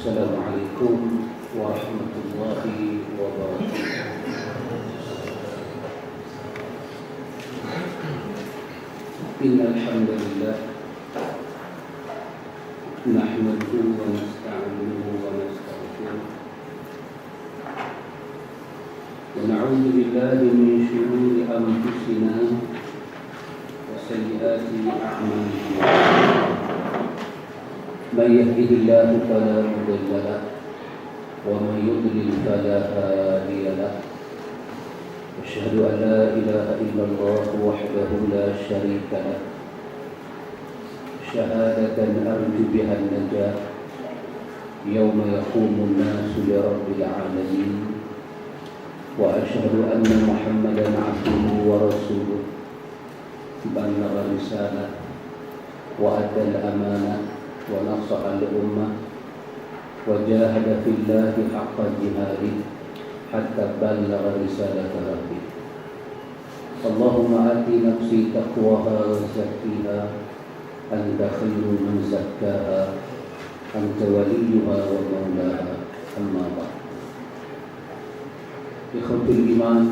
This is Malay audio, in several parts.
Assalamualaikum warahmatullahi wabarakatuh. Innal hamdalillah nahmaduhu wa nasta'inuhu wa nastaghfiruh wa na'udzu billahi min shururi anfusina wa sayyiati a'malina. من يهده الله فلا مضل له ومن يضلل فلا هادي له أشهد أن لا إله إلا الله وحده لا شريك له شهادة أرجو بها النجاة يوم يقوم الناس لرب العالمين وأشهد أن محمدا عبده ورسوله بلغ الرسالة وأدى الأمانة ونصح الأمة وجاهد في الله حق جهاده حتى بلغ رسالة ربه. اللهم آت نفسي تقواها وزكيها أنت خير من زكاها أنت وليها ومولاها. أما بعد. إخوة الإيمان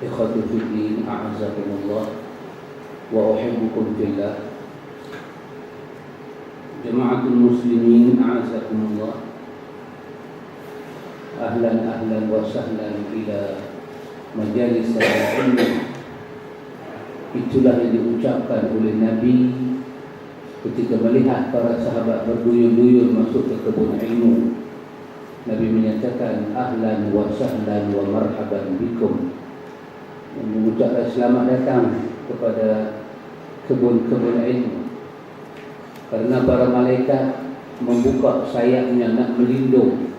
إخوة في الدين أعزكم الله وأحبكم في الله. Jama'atul muslimin a'azakumullah. Ahlan ahlan wa sahlan ila majalis al-ilm. Itulah yang diucapkan oleh Nabi ketika melihat para sahabat berduyur-duyur masuk ke kebun ilmu. Nabi menyatakan ahlan wa sahlan wa marhaban bikum, yang mengucapkan selamat datang kepada kebun-kebun ilmu. Karena para malaikat membuka sayapnya nak melindung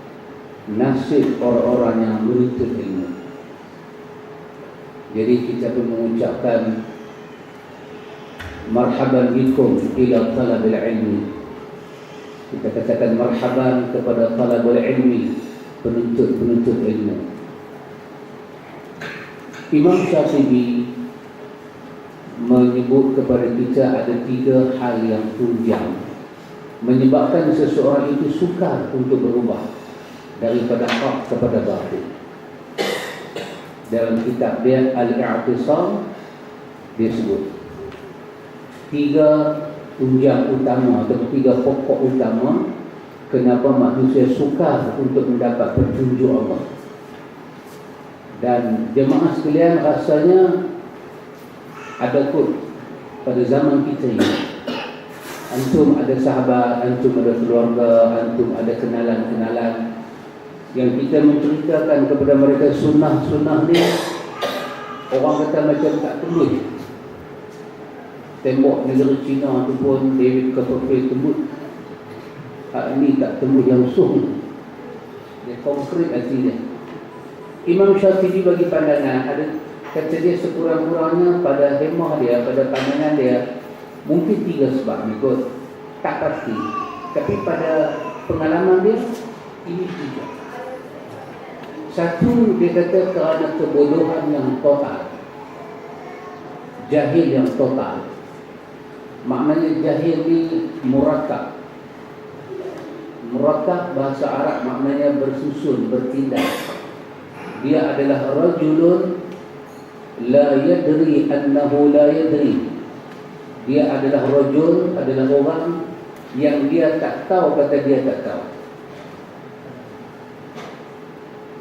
nasib orang-orang yang menuntut ilmu. Jadi kita pun mengucapkan marhaban bikum ila talabil ilmi. Kita katakan marhaban kepada talabul ilmi, penuntut ilmu. Imam Syafi'i menyebut kepada kita ada 3 hal yang tunjang menyebabkan seseorang itu sukar untuk berubah daripada hak kepada batil. Dalam kitab dia Al-I'tisam dia sebut 3 tunjang utama atau 3 pokok utama kenapa manusia sukar untuk mendapat petunjuk Allah. Dan jemaah sekalian, rasanya ada kot pada zaman kita ini. Antum ada sahabat, antum ada keluarga, antum ada kenalan-kenalan yang kita menceritakan kepada mereka sunnah-sunnah ni, orang kata macam tak tembus. Tembok negara Cina tu pun David Copperfield tembus. Hak ni tak tembus yang sung. Dia konkret hati dia. Imam Syafi'i bagi pandangan, ada kata dia sekurang-kurangnya pada hemah dia, pada pandangan dia, mungkin 3 sebab ni kot, tak pasti. Tapi pada pengalaman dia, ini 3. Satu, dia kata kerana kebodohan yang total, jahil yang total. Maknanya jahil ni murakab. Murakab bahasa Arab maknanya bersusun, bertindak. Dia adalah rajulun la yadri annahu la yadri. Dia adalah rajul, adalah orang yang dia tak tahu kata dia tak tahu.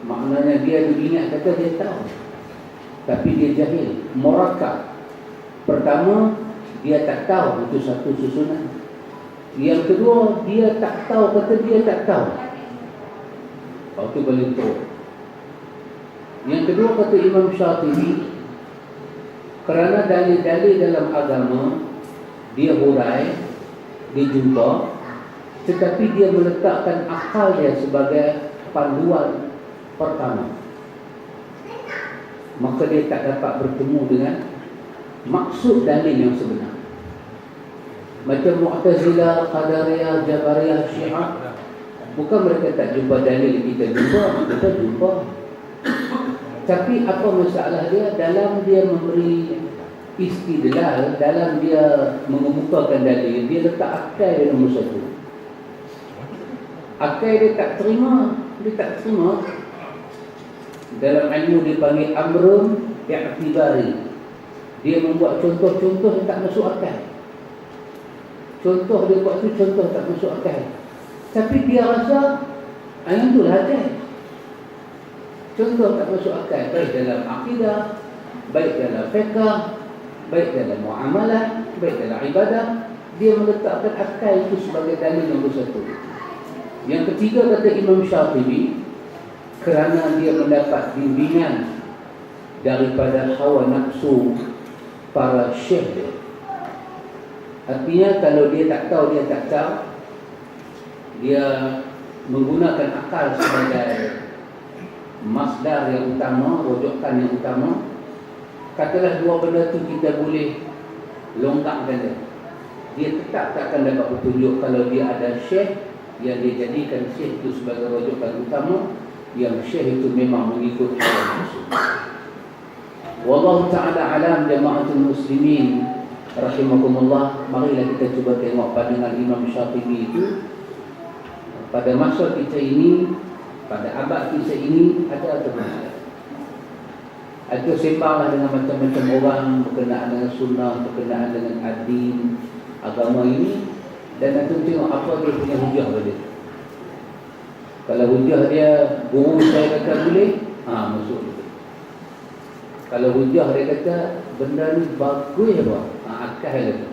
Maknanya dia ingat kata dia tahu, tapi dia jahil, murakab. Pertama, dia tak tahu, itu satu susunan. Yang kedua, dia tak tahu kata dia tak tahu. Itu paling teruk. Yang kedua, kata Imam Syafi'i, kerana dalil-dalil dalam agama dia hurai, dia jumpa, tetapi dia meletakkan akal dia sebagai panduan pertama, maka dia tak dapat bertemu dengan maksud dalil yang sebenar. Macam Mu'tazilah, Qadariyah, Jabariyah, Syiah, bukan mereka tak jumpa dalil, kita jumpa. Tapi apa masalah dia? Dalam dia memberi istidlal, dalam dia mengemukakan dalil, dia letak akal yang nombor 1. Akal dia tak terima. Dalam ilmu dipanggil amrun i'tibari. Dia membuat contoh-contoh yang tak masuk akal. Contoh dia buat tu contoh tak masuk akal. Tapi dia rasa yang tu lah akal. Contoh tak masuk akal. Baik dalam akidah, baik dalam fiqh, baik dalam muamalah, baik dalam ibadah. Dia meletakkan akal itu sebagai dalil nombor satu. Yang ketiga kata Imam Syafi'i, kerana dia mendapat bimbingan daripada hawa nafsu para syekh dia. Artinya kalau dia tak tahu, dia menggunakan akal sebagai masdar yang utama, rujukan yang utama. Katalah dua benda tu kita boleh longgarkan dia. Dia tetap tak akan dapat petunjuk kalau dia ada syekh yang dia jadikan syekh itu sebagai rujukan utama, yang syekh itu memang mengikut hawa nafsu. Wallahu ta'ala alam jama'atul muslimin rahimakumullah. Marilah kita cuba tengok pandangan Imam Syafi'i itu pada masa kita ini, pada abad kita ini ada atau tidak? Atau sembanglah dengan macam-macam orang berkenaan dengan sunnah, berkenaan dengan adin, agama ini, dan nanti tengok apa dia punya hujah pada dia. Kalau hujah dia, guru saya kata boleh, masuk dia. Kalau hujah dia kata benda ni bagus apa, akal dia.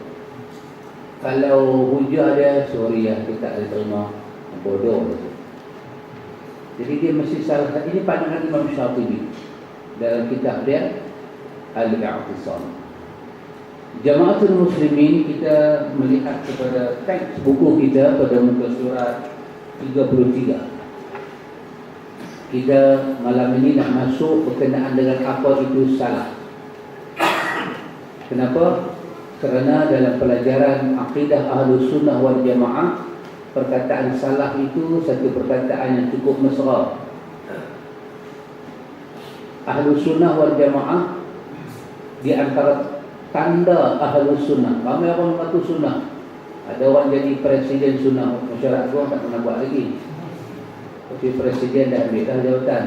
Kalau hujah dia, sorry ya, kita tak boleh terima, bodoh dia. Jadi dia mesti salah. Ini pandangan Imam Syafi'i dalam kitab dia Al-I'tisam. Jama'atul muslimin, kita melihat kepada teks buku kita pada muka surat 33. Kita malam ini nak masuk berkenaan dengan apa itu salah. Kenapa? Kerana dalam pelajaran akidah Ahlus Sunnah wal Jamaah, perkataan salah itu satu perkataan yang cukup mesra. Ahlus Sunnah wal Jamaah, di antara tanda Ahlus Sunnah, ramai orang mengaku sunnah. Ada orang jadi presiden sunnah, masyarakat orang tak pernah buat lagi, tapi presiden dah ambil dah jawatan.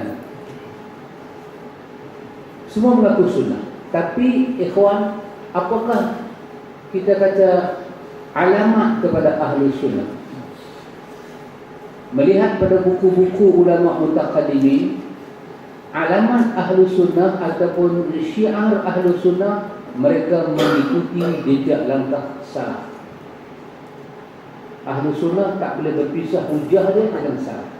Semua mengaku sunnah. Tapi ikhwan, apakah kita kata alamat kepada Ahlus Sunnah? Melihat pada buku-buku ulama mutaqaddimin, alamat Ahlus Sunnah ataupun syiar Ahlus Sunnah, mereka mengikuti jejak langkah salaf. Ahlus Sunnah tak boleh berpisah hujah dia dengan salaf.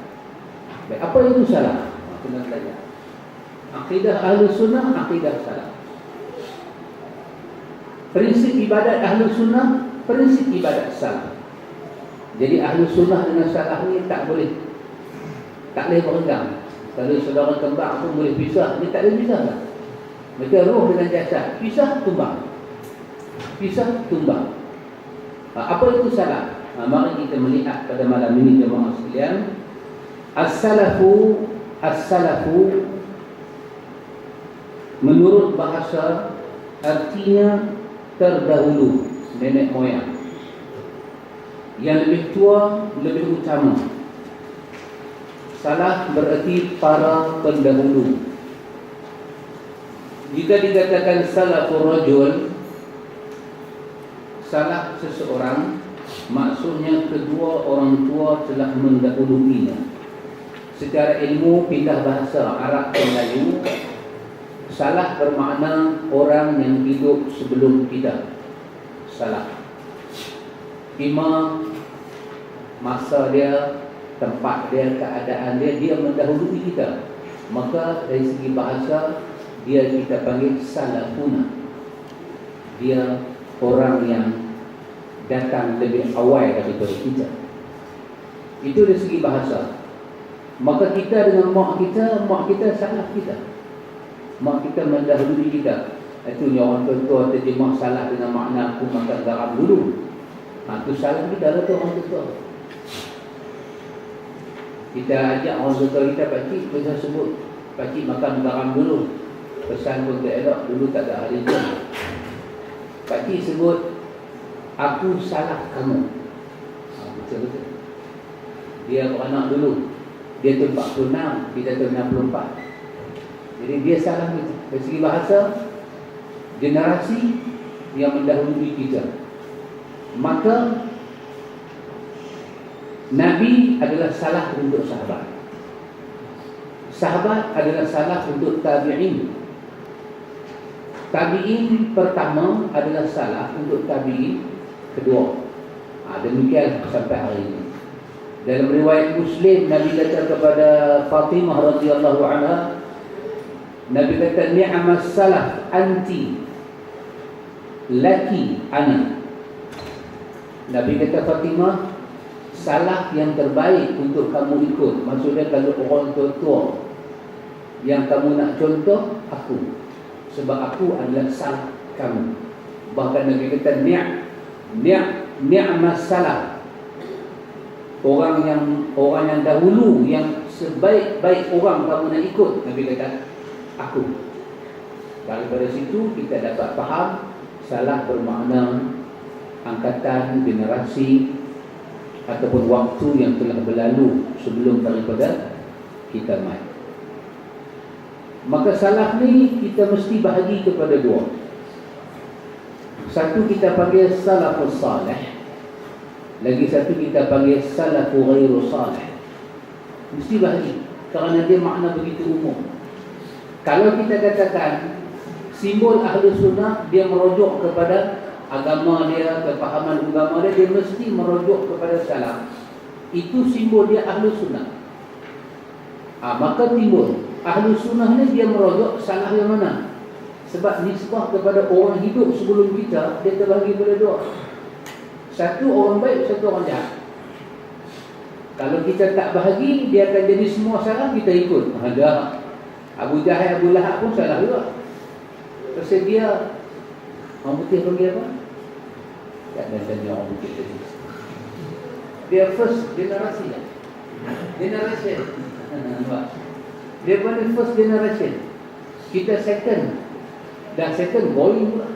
Baik, apa itu salaf? Kena tanya. Akidah Ahlus Sunnah, akidah salaf. Prinsip ibadat Ahlus Sunnah, prinsip ibadat salaf. Jadi Ahlus Sunnah dengan salaf ni tak boleh berenggang. Kalau saudara kembar pun boleh pisah, dia tak boleh pisah tak? Macam roh dengan jasad, pisah tumbang. Apa itu salaf? Mari kita melihat pada malam ini jemaah sekalian. As-salafu menurut bahasa artinya terdahulu, nenek moyang. Yang lebih tua, lebih utama. Salaf berarti para pendahulu. Jika dikatakan salafur rajul, salaf seseorang, maksudnya kedua orang tua telah mendahuluinya. Secara ilmu pindah bahasa Arab ke Melayu, salaf bermakna orang yang hidup sebelum kita. Salaf imam, masa dia, tempat dia, keadaan dia, dia mendahului kita. Maka dari segi bahasa, dia kita panggil salafuna. Dia orang yang datang lebih awal daripada kita. Itu dari segi bahasa. Maka kita dengan mak kita salaf kita. Mak kita mendahului kita. Itu yang orang tua terjemah salah dengan makna aku makan garam dulu. Itu salah kita lah tu orang tua. Kita ajak orang tua kita, pakcik, kita sebut pakcik makan garam dulu. Pesan pun tak elok, dulu tak ada ahli jam. Pakcik sebut aku salah kamu. Betul-betul. Dia beranak dulu. Dia tu 46, kita tu 64. Jadi dia salah kita. Dari segi bahasa, generasi yang mendahului kita. Maka Nabi adalah salah untuk sahabat. Sahabat adalah salah untuk tabi'in. Tabi'in pertama adalah salah untuk tabi'in kedua. Demikian sampai hari ini. Dalam riwayat Muslim, Nabi kata kepada Fatimah radhiyallahu anha, Nabi kata, ni'mas salaf anti laki ana. Nabi kata, Fatimah, salah yang terbaik untuk kamu ikut. Maksudnya kalau orang tua-tua yang kamu nak contoh, aku. Sebab aku adalah salah kamu. Bahkan Nabi kata, ni'mas salaf. Orang yang dahulu, yang sebaik-baik orang kamu nak ikut, Nabi kata, aku. Daripada situ kita dapat faham salah bermakna angkatan, generasi ataupun waktu yang telah berlalu sebelum daripada kita mai. Maka salah ni kita mesti bahagi kepada dua. Satu kita panggil salafus salih, lagi satu kita panggil salafu ghairu salih. Mesti bahagi kerana dia makna begitu umum. Kalau kita katakan simbol ahli sunnah, dia merujuk kepada agama dia, kefahaman agama dia, dia mesti merujuk kepada salaf. Itu simbol dia ahli sunnah. Maka timbul ahli sunnah ni dia merujuk salah yang mana? Sebab nisbah kepada orang hidup sebelum kita, dia terbahagi pada dua. Satu orang baik, satu orang jahat. Kalau kita tak bahagi, dia akan jadi semua salah, kita ikut. Ada Abu Jahal, Abu Lahab pun salah juga. Pasal dia orang putih panggil apa? Tak ada tanya orang putih tadi. Dia first generasi lah. Generation. Dia panggil first generation. Kita second. Dan second boring pula.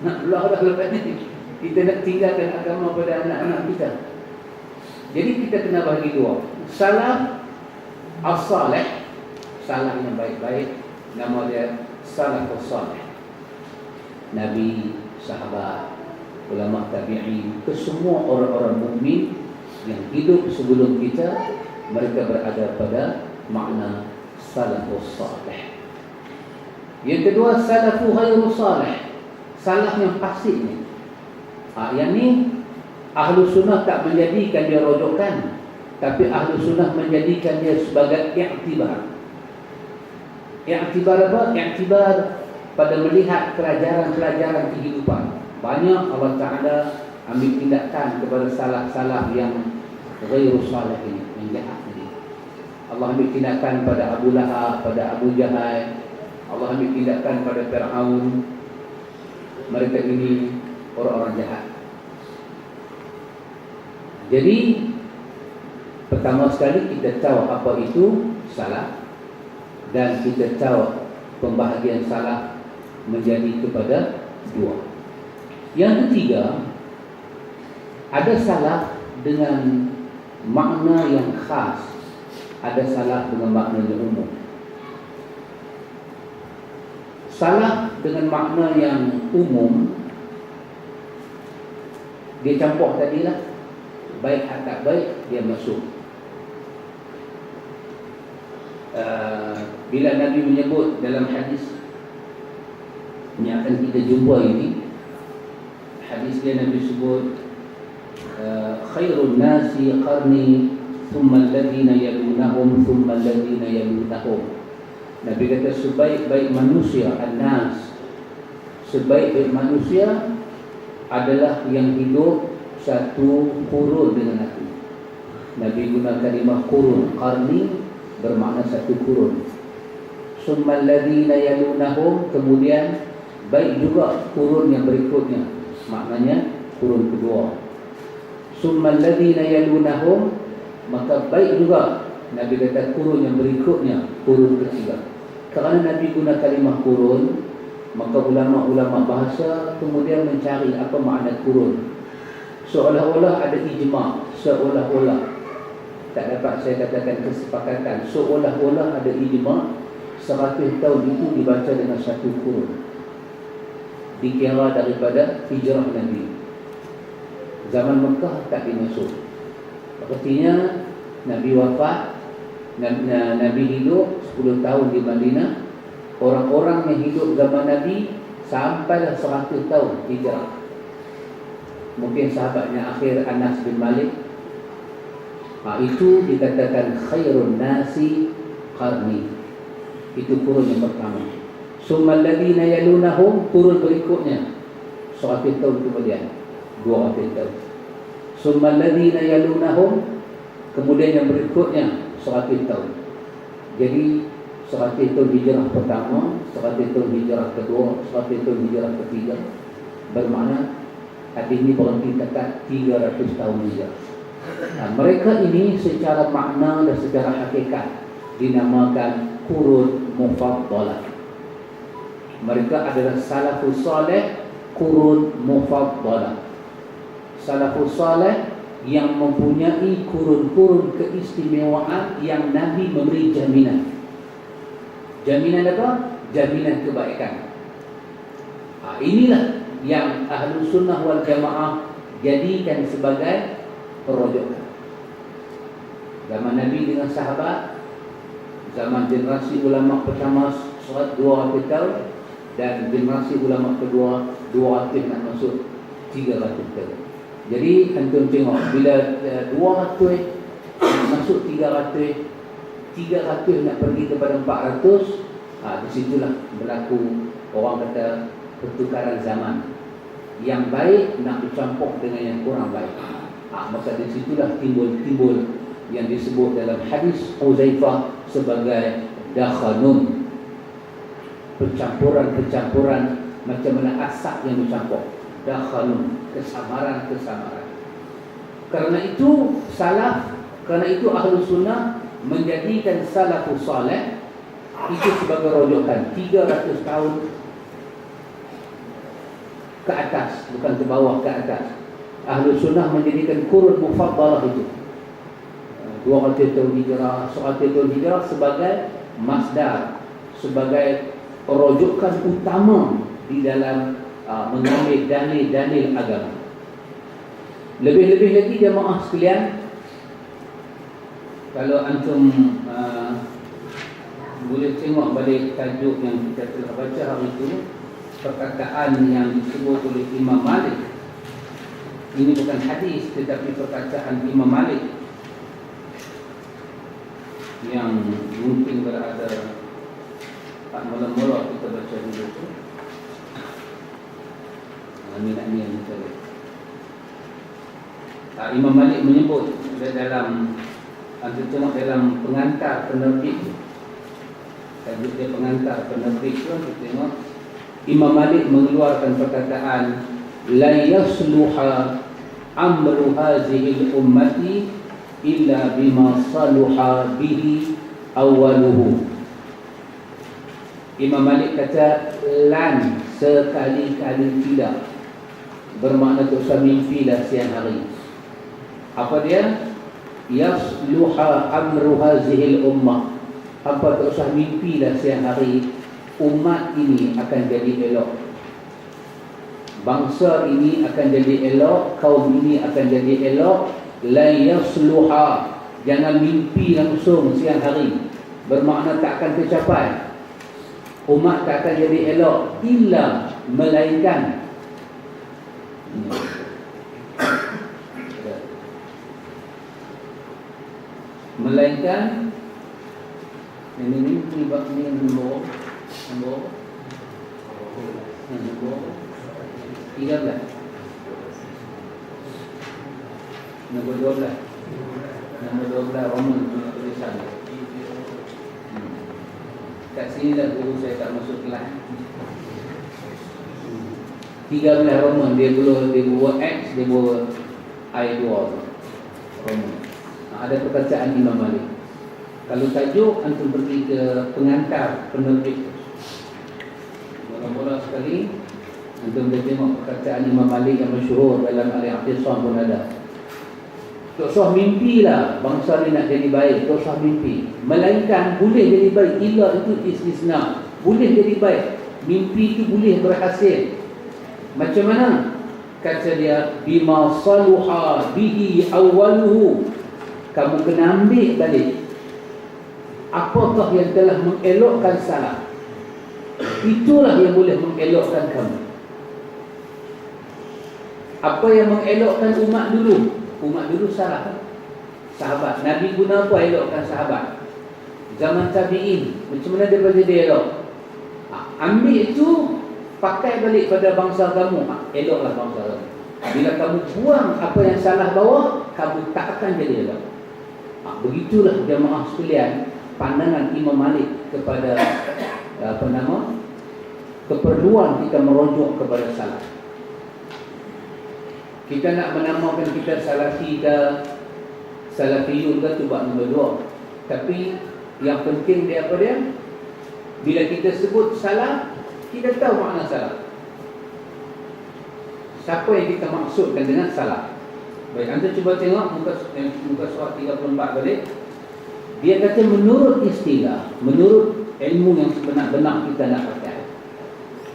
Nak belah dah lepas ni. Kita nak tinggalkan agama pada anak-anak kita. Jadi kita kena bagi dua. Salaf as-salih, salah yang baik-baik, nama dia salafus salih. Nabi, sahabat, ulama tabi'in, kesemua orang-orang mukmin yang hidup sebelum kita, mereka berada pada makna salafus salih. Yang kedua, salafu ghairu salih, salah yang pasif ni. Yang ni ahlu sunnah tak menjadikan dia rojokan, tapi ahlu sunnah menjadikan dia sebagai i'tibar. I'tibar apa? I'tibar pada melihat pelajaran-pelajaran kehidupan. Banyak Allah Ta'ala ambil tindakan kepada salah-salah yang ghairu salih ini, yang jahat ini. Allah ambil tindakan pada Abu Lahab, pada Abu Jahal. Allah ambil tindakan pada Fir'aun. Mereka ini orang-orang jahat. Jadi pertama sekali kita tahu apa itu salah, dan kita tahu pembahagian salah menjadi kepada dua. Yang ketiga, ada salah dengan makna yang khas, ada salah dengan makna yang umum. Salah dengan makna yang umum, dia campur tadilah, baik atau tak baik, dia masuk. Bila Nabi menyebut dalam hadis yang akan kita jumpa ini, hadis dia Nabi sebut, khairun nasi qarni thumma alladhina yalunahum thumma alladhina yalunahum. Nabi kata sebaik-baik manusia, an-nas, sebaik-baik manusia adalah yang hidup satu kurun dengan aku. Nabi guna kalimah kurun, qarni bermakna satu kurun. Summal ladzina yalunahum, kemudian baik juga kurun yang berikutnya, maknanya kurun kedua. Summal ladzina yalunahum, maka baik juga Nabi kata kurun yang berikutnya, kurun ketiga. Kerana Nabi guna kalimah kurun, maka ulama-ulama bahasa kemudian mencari apa makna kurun. seolah-olah ada ijma', seolah-olah, tak dapat saya katakan kesepakatan, seolah-olah ada ijma' 100 tahun itu dibaca dengan satu kurun, dikira daripada hijrah Nabi. Zaman Mekah tak dimasuk. Artinya Nabi wafat, Nabi hidup 10 tahun di Madinah. Orang-orang yang hidup zaman Nabi sampailah 100 tahun hijrah. Mungkin sahabatnya akhir Anas bin Malik, itu dikatakan khairun nasi qarni. Itu kurun yang pertama. Summal ladina yalunahum, kurun berikutnya 100 tahun kemudian, 200 tahun. Summal ladina yalunahum, kemudian yang berikutnya 100 tahun. Jadi 100 tahun hijrah pertama, 100 tahun hijrah kedua, 100 tahun hijrah ketiga. Bermakna hadis ini berhenti dekat 300 tahun hijrah. Mereka ini secara makna dan secara hakikat dinamakan kurun mufaddalah. Mereka adalah salafus salih, kurun mufaddalah. Salafus salih yang mempunyai kurun-kurun keistimewaan yang Nabi memberi jaminan. Jaminan apa? Jaminan kebaikan. Inilah yang Ahlus Sunnah wal Jamaah jadikan sebagai perojokan. Zaman Nabi dengan sahabat, zaman generasi ulama pertama 200 tahun, dan generasi ulama kedua 200 nak masuk 300 tahun. Jadi antum tengok, bila 200 masuk 300 nak pergi kepada 400, di situlah berlaku, orang kata, pertukaran zaman. Yang baik nak bercampur dengan yang kurang baik. Maka di situlah timbul yang disebut dalam hadis Huzaifah sebagai dakhanun. Percampuran macam mana asap yang bercampur. Dakhanun, kesamaran. Kerana itu salaf, kerana itu Ahlus Sunnah menjadikan salafus salih itu sebagai rojokan 300 tahun ke atas, bukan ke bawah, ke atas. Ahlus Sunnah menjadikan kurun mufaddalah itu 200 tahun hijrah, 100 tahun hijrah sebagai masdar, sebagai rujukan utama di dalam mengambil dalil-dalil agama. Lebih-lebih lagi jemaah sekalian, kalau antum boleh tengok balik tajuk yang kita telah baca hari itu, perkataan yang disebut oleh Imam Malik. Ini bukan hadis tetapi perkataan Imam Malik yang mungkin berada mula-mula kita baca dulu tu. Ini yang kita lihat. Imam Malik menyebut dalam, anda tengok dalam pengantar penerbit, tajuk dia pengantar penerbit tu, kita tengok Imam Malik mengeluarkan perkataan la yasluha amru hazihi ummati illa bima saluha bihi awaluhu. Imam Malik kata lan, sekali-kali tidak, bermakna tak usah mimpilah siang hari. Apa dia? Yasluha amru hazihi ummah. Apa tak usah mimpilah siang hari, umat ini akan jadi elok, bangsa ini akan jadi elok, kaum ini akan jadi elok. La yasluha, jangan mimpi langsung siang hari, bermakna tak akan tercapai. Umat tak akan jadi elok illa, melainkan ini bab ni nombor 13, nombor 12 Roman punya tulisan. Kat sini dah guru saya tak masuk kelas. 13 Roman, dia buat X, dia buat I2 Roman. Ada perkataan Imam Malik. Kalau tajuk, antum pergi ke pengantar penerbit. Mula-mula sekali Antum dah tengok perkataan Imam Malik yang masyhur dalam Al-I'tisam pun ada. Tak usah mimpilah bangsa ni nak jadi baik, tak usah mimpi. Melainkan boleh jadi baik, illa itu istisna. Boleh jadi baik, mimpi itu boleh berhasil. Macam mana? Kata dia, bima saluha bihi awaluhu. Kamu kena ambil balik apakah yang telah mengelokkan salah. Itulah yang boleh mengelokkan kamu. Apa yang mengelokkan umat dulu? Umat dulu salah. Sahabat Nabi guna apa elokkan sahabat? Zaman tabi'in, macam mana dia boleh dia elok? Ambil itu, pakai balik pada bangsa kamu. Eloklah bangsa kamu. Bila kamu buang apa yang salah bawa, kamu tak akan jadi elok. Begitulah jemaah sekalian pandangan Imam Malik kepada keperluan kita merujuk kepada salaf. Kita nak menamakan kita salafi ke salafiyun ke, tu bab nombor 2. Tapi yang penting dia apa dia? Bila kita sebut salaf, kita tahu makna salaf. Siapa yang kita maksudkan dengan salaf? Baik, anda cuba tengok muka surat 34 balik. Dia kata menurut istilah, menurut ilmu yang sebenar-benar kita nak pakai,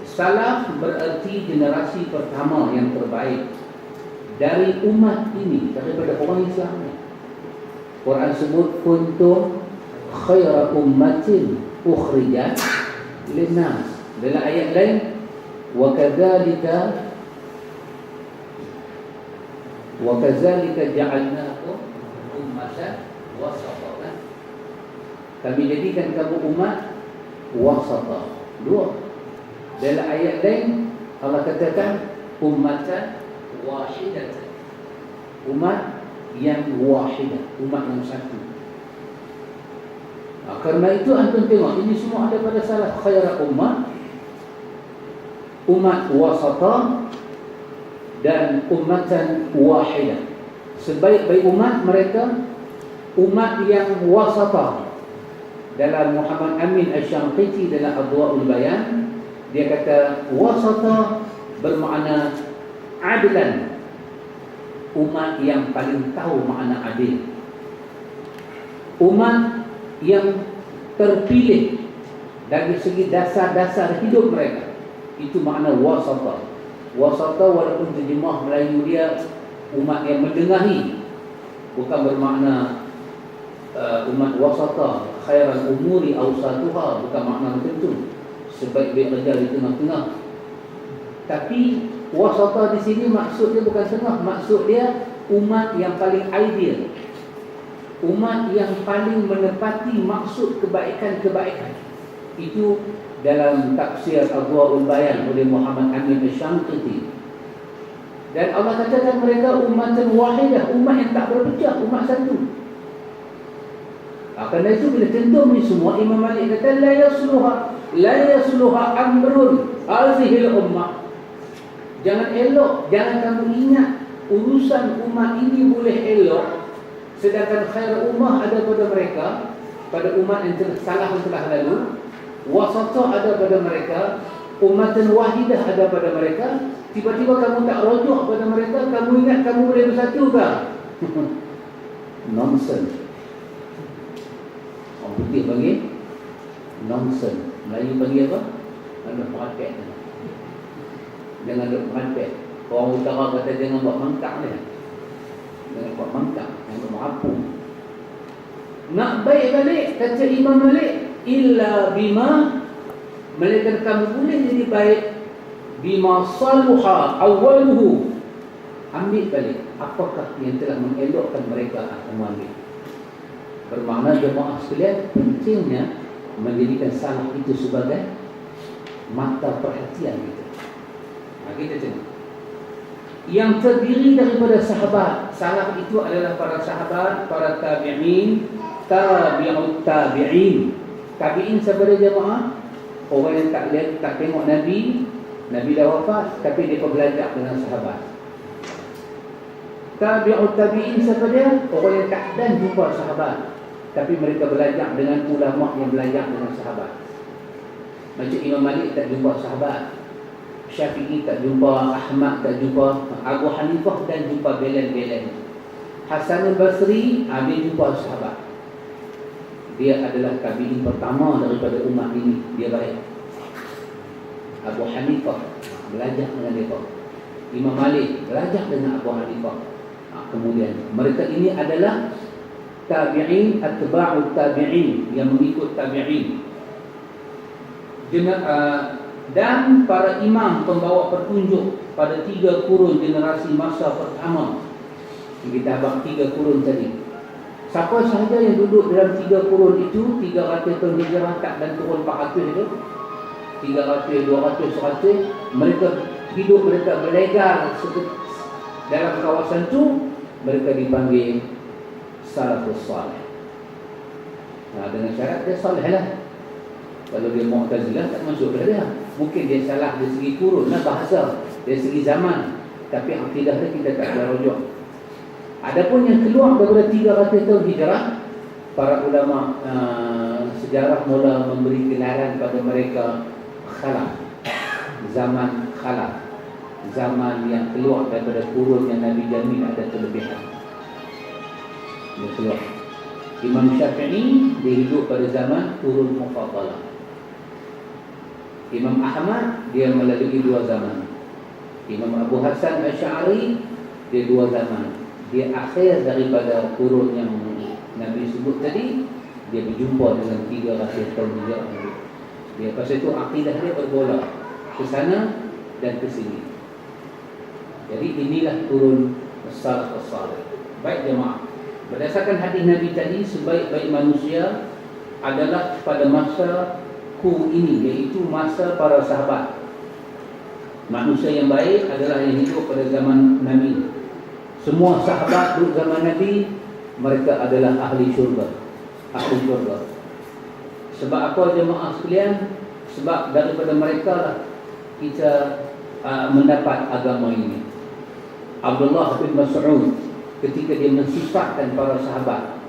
salaf bererti generasi pertama yang terbaik dari umat ini, daripada orang Islam ni. Quran sebut kuntum khaira ummatin ukhrijat linnas. Dalam ayat lain, wa kadzalika ja'alnakum ummatan wasatan. Kami jadikan kamu umat wasata. 2. Dalam ayat lain Allah katakan ummatan wahidatan. Umat yang wahidah, umat yang satu. Karena itu antum tengok ini semua ada pada salaf. Khaira umat, umat wasata, dan ummatan wahidah. Sebaik-baik umat mereka umat yang wasata. Dalam Muhammad Amin Asy-Syamqiti dalam Adwa'ul Bayan, dia kata wasata bermakna adlan, umat yang paling tahu makna adil, umat yang terpilih dari segi dasar-dasar hidup mereka. Itu makna wasata. Wasata walaupun terjemah Melayu dia umat yang mendengahi, bukan bermakna umat wasata khairal umuri awsatuha, bukan makna tertentu sebaik-baik kerja di tengah-tengah. Tapi wasata di sini maksud dia bukan tengah, maksud dia umat yang paling ideal, umat yang paling menepati maksud kebaikan-kebaikan. Itu dalam tafsir Adwa'ul Bayan oleh Muhammad Amin Asy-Syamqiti. Dan Allah katakan mereka ummatan wahidah, umat yang tak berpecah, umat satu. Kerana itu bila tentu ni semua, Imam Malik kata la yasluha amrun hazihil ummah. Jangan elok, jangan kamu ingat urusan umat ini boleh elok, sedangkan khair ummah ada pada mereka, pada umat yang salah yang telah lalu. Wasata ada pada mereka, ummatan wahidah ada pada mereka. Tiba-tiba kamu tak rujuk pada mereka, kamu ingat kamu boleh bersatu ke? Nonsense. Orang putih panggil nonsense. Melayu panggil apa? Ada peraket. Jangan duk merampek. Orang utara kata jangan buat mangkak ni. Jangan buat mangkak, jangan buat merampung. Nak baik balik, kata Imam Malik, illa bima, melainkan kamu boleh jadi baik bima saluha awaluhu. Ambil balik apakah yang telah mengelokkan mereka, kamu ambil. Bermakna jemaah sekalian, pentingnya menjadikan salah itu sebagai mata perhatian kita. Kita tengok yang terdiri daripada sahabat. Salaf itu adalah para sahabat, para tabi'in, tabi'ut tabi'in. Tabi'in sebagai jemaah, orang yang tak tengok Nabi dah wafat, tapi dia belajar dengan sahabat. Tabi'ut tabi'in sebagai orang yang tak dan jumpa sahabat, tapi mereka belajar dengan ulama yang belajar dengan sahabat. Macam Imam Malik tak jumpa sahabat, Syafi'i tak jumpa, Ahmad tak jumpa, Abu Hanifah dan jumpa belen-belen. Hasanul Basri dia jumpa sahabat. Dia adalah tabi'in pertama daripada umat ini. Dia baik. Abu Hanifah belajar dengan dia. Imam Malik belajar dengan Abu Hanifah. Kemudian mereka ini adalah tabi'in, atba'ut tabi'in, yang mengikut tabi'in. Dan para imam pembawa petunjuk pada 3 kurun generasi masa pertama. Kita abang 3 kurun tadi. Siapa sahaja yang duduk dalam 3 kurun itu, 300 tahun hijrah tak dan turun 400 itu, 300, 200, 100, mereka hidup, mereka berlegar dalam kawasan itu, mereka dipanggil salafus salih. Dengan syarat dia salih lah. Kalau dia Mu'tazilah tak masuk dah dia. Mungkin dia salah dari segi kurun lah bahasa, dari segi zaman, tapi akidah dia kita tak boleh rujuk. Adapun yang keluar daripada 300 tahun hijrah, para ulama sejarah mula memberi gelaran pada mereka khalaf, zaman khalaf, zaman yang keluar daripada kurun yang Nabi jamin ada kelebihan. Dia keluar. Imam Syafi'i dia hidup pada zaman kurun mufaddalah. Imam Ahmad dia melalui 2 zaman. Imam Abu Hasan Asy'ari dia 2 zaman. Dia akhir daripada kurun yang Nabi sebut tadi. Dia berjumpa dengan 300 tahun hijrah. Dia pasal itu akidah dia berbola ke sana dan ke sini. Jadi inilah kurun salafus salih. Baik jemaah, berdasarkan hadis Nabi tadi, sebaik-baik manusia adalah pada masa ini, iaitu masa para sahabat. Manusia yang baik adalah yang hidup pada zaman Nabi. Semua sahabat duduk zaman Nabi, mereka adalah ahli syurga. Ahli syurga. Sebab apa jemaah sekalian? Sebab daripada mereka lah kita mendapat agama ini. Abdullah bin Mas'ud ketika dia mensifatkan para sahabat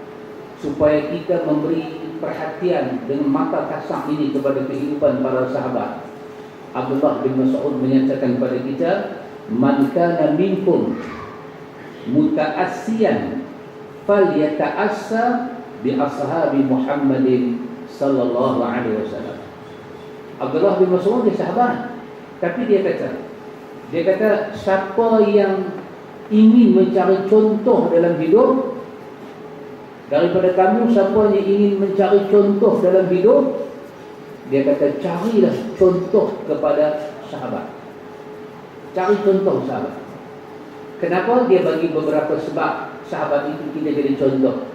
supaya kita memberi perhatian dengan mata kasar ini kepada kehidupan para sahabat. Abdullah bin Mas'ud menyatakan kepada kita, man kana minkum muta'assiyan falyata'assa bi ashabi Muhammadin sallallahu alaihi wasallam. Abdullah bin Mas'ud dia sahabat, tapi dia kata siapa yang ingin mencari contoh dalam hidup daripada kamu, siapa yang ingin mencari contoh dalam hidup, dia kata carilah contoh kepada sahabat. Cari contoh sahabat. Kenapa? Dia bagi beberapa sebab sahabat itu kita jadi contoh.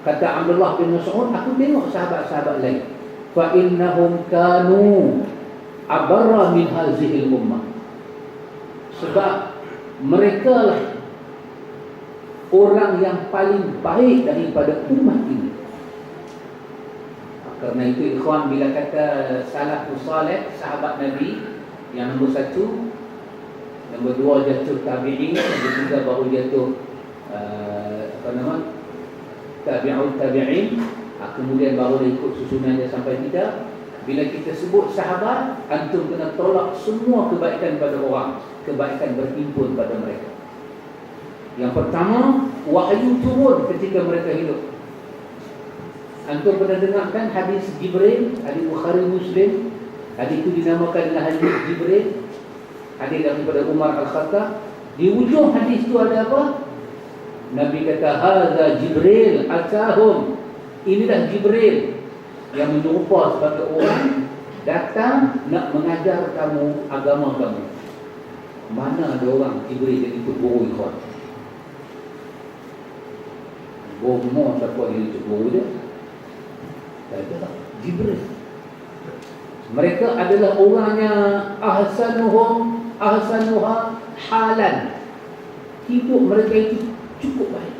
Kata Abdullah bin Mas'ud, aku tengok sahabat-sahabat lain, fa innahum kanu abarra min hazihil ummah. Sebab mereka lah orang yang paling baik daripada umat ini. Karena itu ikhwan, bila kata salafus salih, sahabat Nabi, yang nombor 1, nombor 2 jatuh tabi'in, nombor 3 baru jatuh tabi'ut tabi'in, kemudian baru dia ikut susunan dia sampai 3. Bila kita sebut sahabat, antum kena tolak semua kebaikan pada orang, kebaikan berhimpun pada mereka. Yang pertama, wahyu turun ketika mereka hidup. Antum pernah dengar kan hadis Jibril, hadis Bukhari Muslim. Hadis itu dinamakan dengan hadis Jibril. Hadis daripada Umar Al-Khattab. Di ujung hadis itu ada apa? Nabi kata, hadza Jibril atahum. Inilah Jibril yang menyerupa sebagai orang datang nak mengajar kamu agama kamu. Mana ada orang Jibril yang ikut guru ikhwan? Bohong siapa yang ikut guru dia? Tak ada. Jibril. Mereka adalah orangnya ahsanuha halan. Hidup mereka itu cukup baik.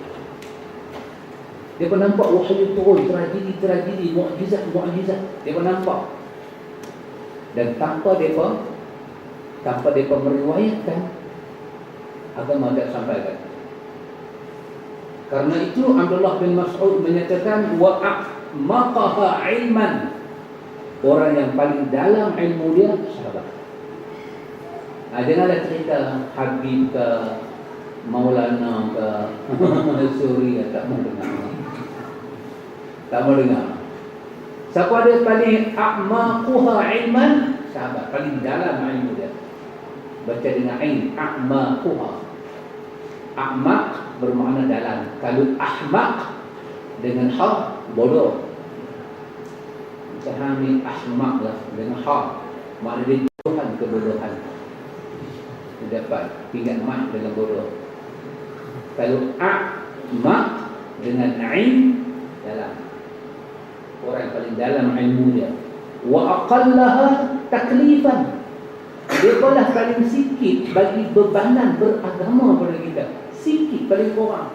Dia pun nampak wahyu turun, tragedi, mukjizat. Dia pun nampak. Dan tanpa mereka meriwayatkan, agama tak sampaikan. Karena itu Abdullah bin Mas'ud menyatakan wa a'maqaha ilman. Orang yang paling dalam ilmu dia sahabat. Janganlah cerita Habib ke Maulana ke Suri, tak mau dengar. Tak mau dengar. Siapa dia paling a'maquha ilman? Sahabat paling dalam ilmu dia. Baca dengan ain, a'maquha. A'maq bermakna dalam. Kalau ahmaq dengan ha, bodoh. Macam ni ahmaq lah dengan ha. Makna dia bodohan, kebodohan. Dia dapat pinggan mak dengan bodoh. Kalau a'maq dengan ain, dalam. Orang paling dalam ilmu dia. Wa aqallaha taklifan. Dia pula paling sikit bagi bebanan beragama pada kita. Sikit paling kurang.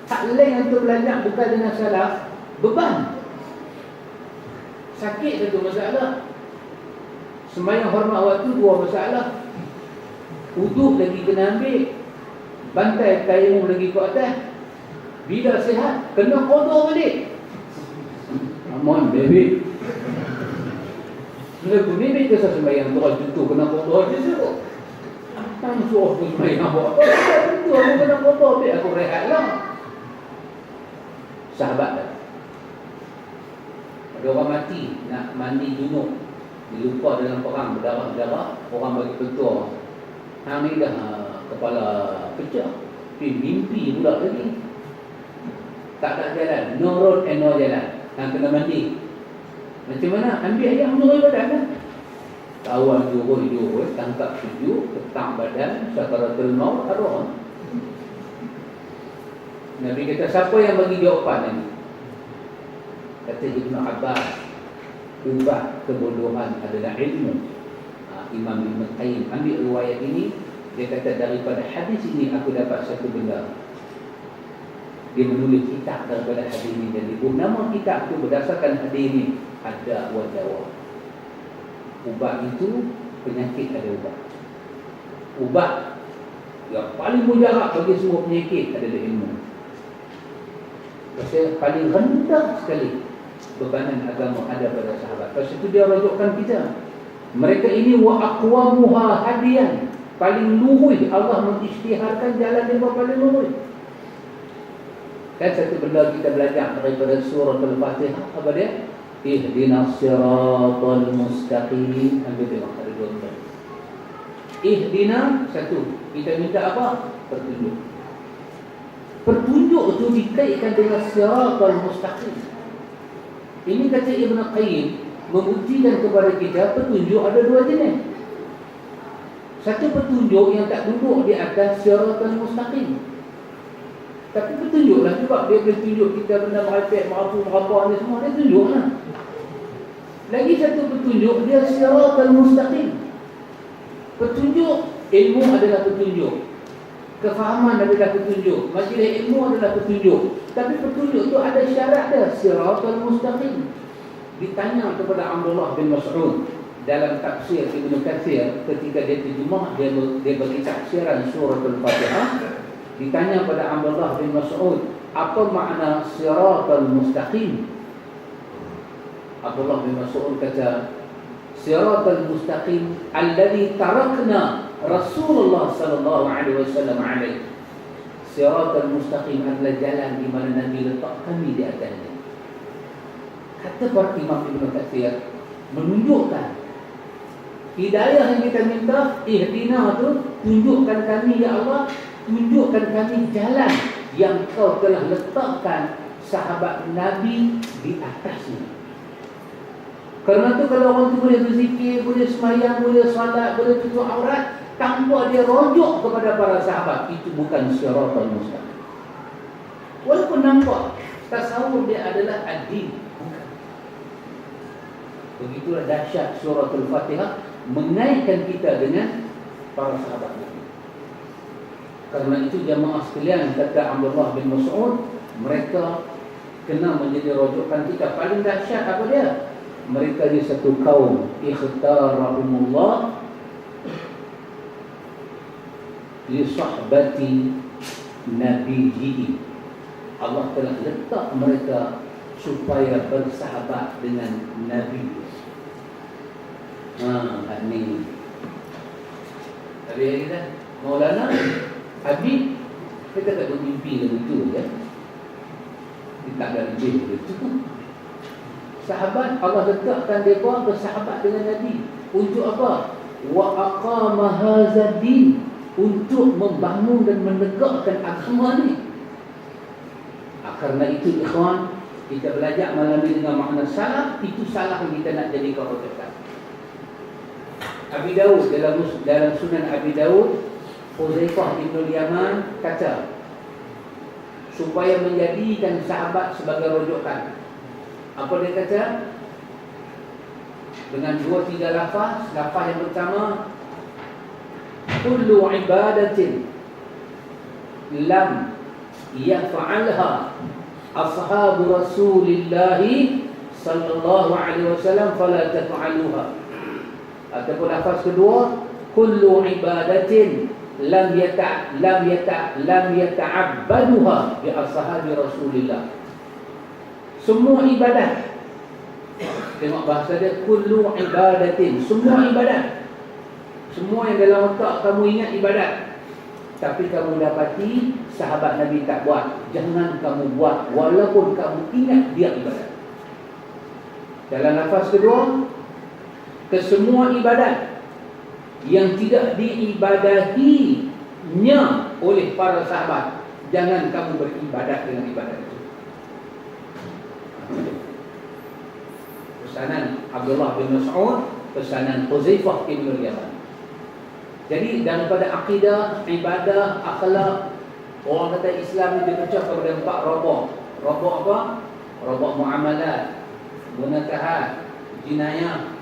Hak lain untuk belajar bukan dengan salah, beban. Sakit satu masalah. Sembahyang hormat waktu dua masalah. Wudu lagi kena ambil. Bantai tayamum lagi ke atas. Bila sihat kena qada balik. Aman baby. Bila bunyi kita sembahyang doa itu kena qada je tu. Tang suruh aku sembahyang buat apa? Itu aku kena qada balik, aku rehatlah. Sahabat dah. Ada orang mati nak mandi junub, dilupa dalam perang berdarah-darah, orang bagi petua. Hang ni dah kepala pecah. Mimpi pula lagi. Tak ada jalan, no road and no jalan. Hang kena mandi. Macam mana? Ambil ayam zuhur badan kan? Kawan zuhur, tangkap tujuh, petang badan, sakaratul maut, arwah. Nabi kata, siapa yang bagi jawapan ini? Kata Ibn Abbas, ubah kebodohan adalah ilmu. Imam Ibn Qayyim ambil riwayat ini, dia kata daripada hadis ini aku dapat satu benda. Dia menulis kitab daripada hadis ini dan ibu nama kitab itu berdasarkan hadis ini, ada wa dawa. Ubat itu penyakit ada ubat. Ubat yang paling mujarab bagi semua penyakit adalah ilmu. Pasal paling rendah sekali bebanan agama ada pada sahabat. Pasal itu dia rajukkan kita. Mereka ini wa aqwamuha hadiyan, paling luhur. Allah mengisytiharkan jalan yang paling luhur. Kan satu benda kita belajar daripada surah Al-Fatihah, apa dia? Ihdinas siratal mustaqim. Ambil tengok ada dua benda. Ihdina, satu, kita minta apa? Petunjuk. Petunjuk itu dikaitkan dengan siratal mustaqim. Ini kata Ibn Qayyim membuktikan kepada kita petunjuk ada dua jenis. Satu petunjuk yang tak duduk di atas siratal mustaqim. Tapi petunjuklah juga, dia boleh tunjuk kita benda merepek, merapa ni semua, dia tunjuklah. Lagi satu petunjuk, dia siratal mustaqim. Petunjuk, ilmu adalah petunjuk. Kefahaman adalah petunjuk. Majlis ilmu adalah petunjuk. Tapi petunjuk tu ada syarat dia, siratal mustaqim. Ditanya kepada Abdullah bin Mas'ud dalam tafsir Ibn Katsir ketika dia terjemah, dia bagi tafsiran surah Al-Fatihah. Ditanya pada Abdullah bin Mas'ud, apa makna siratal mustaqim? Abdullah bin Mas'ud kata, siratal mustaqim alladhi tarakna Rasulullah sallallahu alaihi wasallam alaihi. Siratal mustaqim adalah jalan di mana Nabi letak kami di atasnya. Kata para Imam Ibn Katsir menunjukkan hidayah yang kita minta, ihdina tu, tunjukkan kami ya Allah, tunjukkan kami jalan yang kau telah letakkan sahabat Nabi di atasnya. Kerana tu kalau orang tu boleh berzikir, boleh sembahyang, boleh salat, boleh tutup aurat tanpa dia rujuk kepada para sahabat, itu bukan siratal mustaqim. Walaupun nampak tasawuf dia adalah ad-din, bukan. Begitulah dahsyat surah Al-Fatihah mengaitkan kita dengan para sahabat Nabi. Karena itu jamaah sekalian, kata Abdullah bin Mas'ud, mereka kena menjadi rujukan kita. Paling dahsyat apa dia? Mereka ni satu kaum ikhtarahumullah li sahbati nabiyyi. Allah telah letak mereka supaya bersahabat dengan Nabi. Ni Ada yang kata Maulana Habib kita tak bermimpi dengan itu ya. Dia tak ada lebih begitu. Sahabat Allah letakkan mereka bersahabat dengan Nabi. Untuk apa? Wa aqama hadzal din, untuk membangun dan menegakkan agama ni. Karena itu ikhwan, kita belajar malam ini dengan makna salaf. Itu salah yang kita nak jadikan rujukan. Abi Daud dalam Sunan Abi Daud, Huzaifah bin Yaman kata supaya menjadikan sahabat sebagai rujukan. Apa dia kata? Dengan 2-3 lafaz. Lafaz yang pertama, kullu ibadatin lam yaf'alha ashabu Rasulillah sallallahu alaihi wasallam fala taf'aluha. Ataupun lafaz kedua, kullu ibadatin lam yata'abbaduha bi ashabi Rasulillah. Semua ibadat, tengok bahasa dia, kullu ibadatin, semua ibadat. Semua yang dalam otak kamu ingat ibadat, tapi kamu dapati sahabat Nabi tak buat. Jangan kamu buat walaupun kamu ingat dia ibadat. Dalam lafaz kedua, kesemua ibadat yang tidak diibadahinya oleh para sahabat, jangan kamu beribadat dengan ibadat itu. Pesanan Abdullah bin Mas'ud, pesanan Huzaifah bin Yaman. Jadi daripada akidah, ibadah, akhlak, orang kata Islam ini dipecah kepada 4 robok. Robok apa? Robok muamalat, munakahat, jinayah.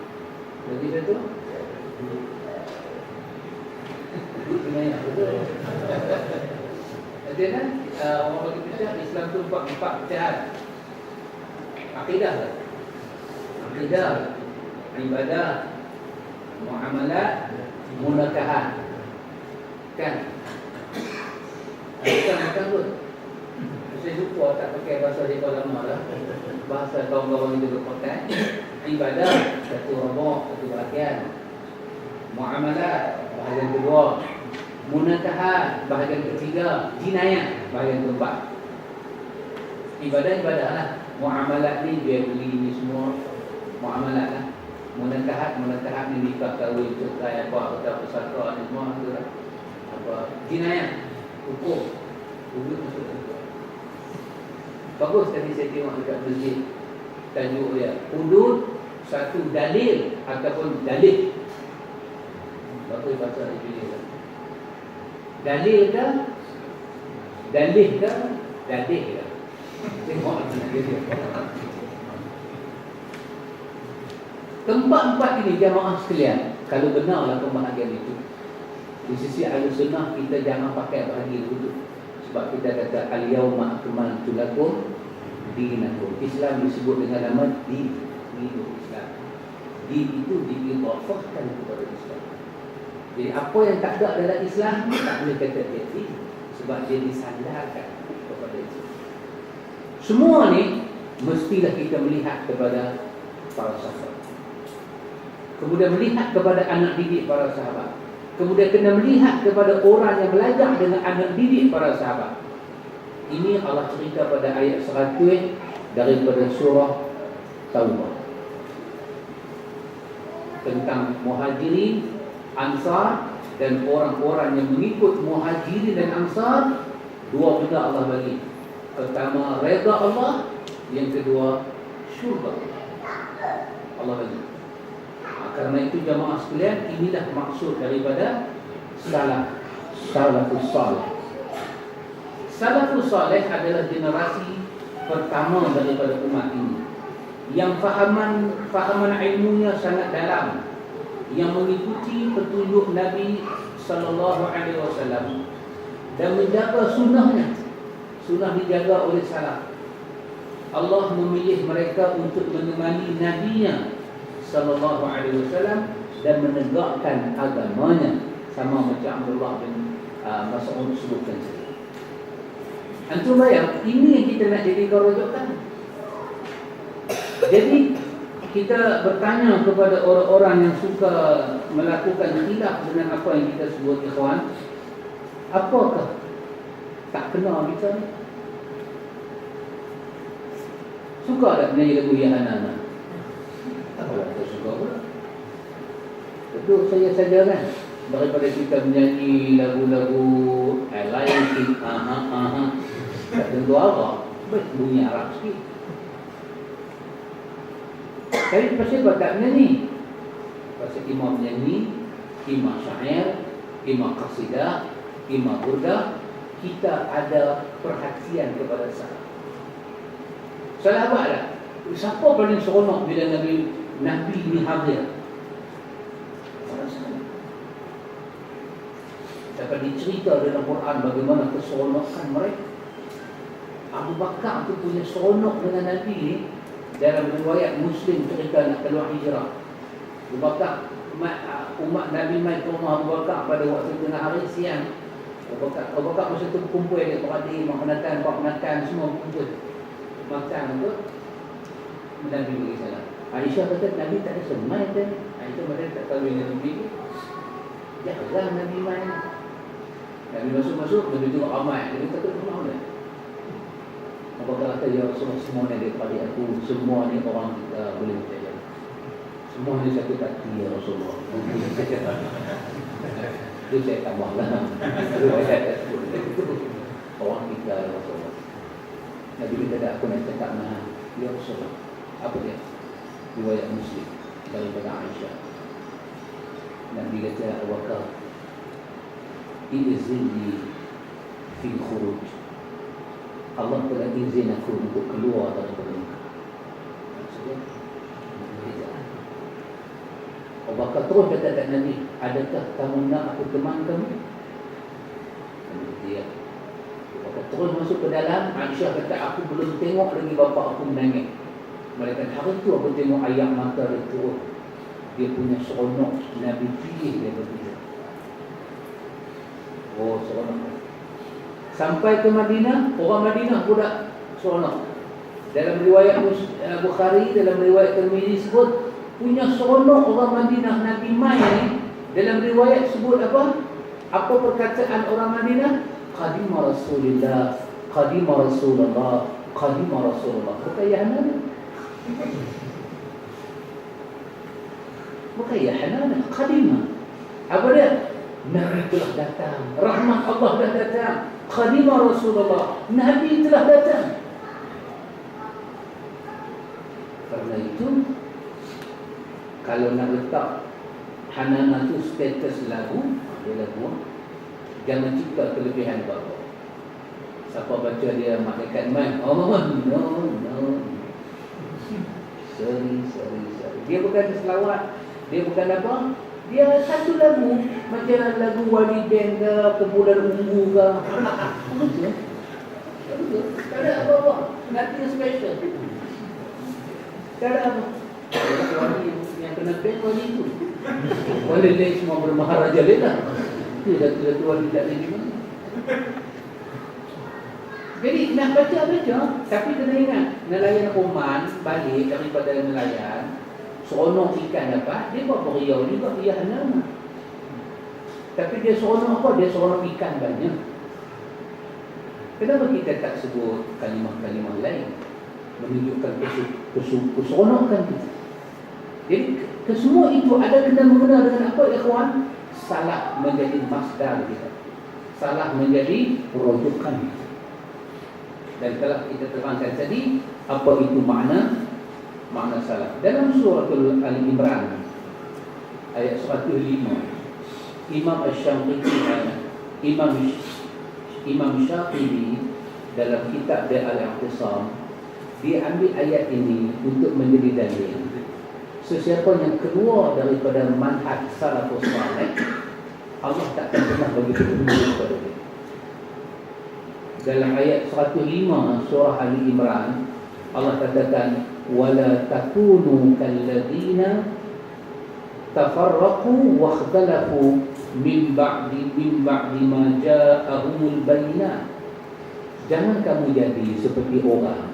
Jadi itu jinayah, betul. Jadi kan orang bagi pecah Islam tu 4 pecahan. Akidah, ibadah, muamalat, munakahat. Kan? Bukan pun. Saya lupa tak pakai bahasa di lama lah. Bahasa kawan-kawan itu berpakai. Ibadah satu robok, satu bahagian. Muamalat bahagian kedua. Munakahat bahagian ketiga. Jinayah bahagian keempat. Ibadah lah. Muamalat ni dia beli ni semua muamalat lah. Munakahat ni nikah kahwin cerai apa atau pesaka ni semua tu lah. Apa jinayah hukum masuk hukum. Bagus tadi saya tengok dekat masjid tajuk dia hudud satu dalil ataupun dalih. Bagus bahasa Inggeris. Dalil ke? Dalih ke? Dalih ke? Tengok dia. Tempat-tempat ini jamaah sekalian, kalau benarlah pembahagian itu, di sisi Ahlussunnah kita jangan pakai bahagi itu. Sebab kita kata al-yauma akmaltu lakum dinakum. Islam disebut dengan nama din, Islam. Din itu diidhafahkan kepada Islam. Jadi apa yang tak ada dalam Islam tak boleh kata dia din, sebab dia disandarkan kepada Islam. Semua ni mestilah kita melihat kepada para sahabat. Kemudian melihat kepada anak didik para sahabat. Kemudian kena melihat kepada orang yang belajar dengan anak didik para sahabat. Ini Allah cerita pada ayat 100 daripada surah Taubah. Tentang Muhajirin, Ansar dan orang-orang yang mengikut Muhajirin dan Ansar. 2 benda Allah bagi. Pertama, redha Allah. Yang kedua, syurga Allah bagi. Karena itu jamaah sekalian, inilah maksud daripada salafus salih. Salafus salih adalah generasi pertama daripada umat ini yang fahaman ilmunya sangat dalam, yang mengikuti petunjuk Nabi sallallahu alaihi wasallam dan menjaga sunnahnya. Sunnah dijaga oleh salaf. Allah memilih mereka untuk menemani nabinya sallallahu alaihi wasallam dan menegakkan agamanya, sama macam Abdullah bin Mas'ud sebutkan tadi. Antum bayang, ini yang kita nak jadikan rujukan. Jadi kita bertanya kepada orang-orang yang suka melakukan khilaf dengan apa yang kita sebut ikhwan, apakah tak kenal kita ni? Suka tak menyanyi lagu Ya Hanana? Tak suka pula. Betul saya saja kan, daripada kita menyanyi lagu-lagu lain, tak tentu Arab, bunyi Arab sikit. Tapi pasal apa tak menyanyi? Pasal imam menyanyi, imam syair, imam qasidah, imam burdah, kita ada perhatian kepada salah. Sahabat lah, siapa paling seronok bila Nabi ni hadir? Dapat dicerita dalam Quran bagaimana keseronokan mereka. Abu Bakar tu punya seronok dengan Nabi ni. Dalam riwayat Muslim cerita nak keluar hijrah, Abu Bakar, umat Nabi mai ke rumah Abu Bakar pada waktu tengah hari siang. Abu Bakar masa tu berkumpul dia beradik, mak penatan semua berkumpul makan tu. Nabi bagi salam. Aisyah kata Nabi tak ada semai kan. Aisyah mereka tak tahu yang Nabi ni. Janganlah Nabi mai. Nabi masuk, Nabi tengok ramai, Nabi takut kenal dia. Apakah kata ya Rasulullah, semua ni daripada aku, semua ni orang kita boleh percaya. Semua ni sakit hati ya Rasulullah. Itu saya tambahlah. Orang kita ya Rasulullah. Nabi kita tak aku nak cakap dengan ya Rasulullah. Apa dia? Riwayat Muslim daripada Aisyah. Nabi kata Abu Bakar, izinni fil khuruj. Allah telah izin aku untuk keluar daripada Mekah. Maksudnya, Abu Bakar terus kata kat Nabi, adakah kamu nak aku teman kamu? Dia Abu Bakar terus masuk ke dalam. Aisyah kata, aku belum tengok lagi bapa aku menangis. Mereka hari tu aku tengok air mata dia turun. Dia punya seronok. Nabi pilih dia berbeza. Oh, seronok. Sampai ke Madinah, orang Madinah pula seronok. Dalam riwayat Bukhari, dalam riwayat Tirmizi sebut punya seronok orang Madinah Nabi mai ni. Dalam riwayat sebut apa? Apa perkataan orang Madinah? Qadima Rasulullah, qadima Rasulullah, qadima Rasulullah. Bukan ya Hanan. Bukan ya Hanan, qadima. Apa dia? Nabi telah datang, rahmat Allah dah datang. Khadimah Rasulullah, Nabi telah datang. Karena itu, kalau nak letak Hanana tu status lagu, dia lagu, jangan cipta kelebihan bapa. Siapa baca dia malaikat main, oh no. Sorry. Dia bukan selawat, dia bukan apa? Dia satu lagu, macam lagu Walidain ke, Kumpulan Ungu ke. Tak ada apa-apa. Nothing special. Tak ada apa. Yang kena ban wali itu. Wali lain semua bermaharaja lelah. Itu dah wali tak lagi mana. Jadi nak baca. Tapi kena ingat, nelayan Oman balik daripada nelayan, seronok ikan dapat, dia buat beriau juga, dia Hanana. Tapi dia seronok apa? Dia seronok ikan banyak. Kenapa kita tak sebut kalimah-kalimah lain menunjukkan keseronokan kita? Jadi kesemua itu ada kena-mengena dengan apa, ikhwan? Salah menjadi masdar kita, salah menjadi rujukan kita. Dan telah kita terangkan tadi apa itu makna salah. Dalam surah Ali Imran ayat 105, Imam Asy-Syafi'i, Imam Syafi'i dalam kitab dia Al-I'tisam, dia ambil ayat ini untuk menjadi dalil. Sesiapa yang keluar daripada manhaj salafus salih, Allah tak pernah bagi petunjuk kepada dia. Dalam ayat 105 surah Ali Imran, Allah katakan, wala takunu kalladzina tafarraqu wa ikhtalafu min ba'di ma ja'ahumul bayyinat. Jangan kamu jadi seperti orang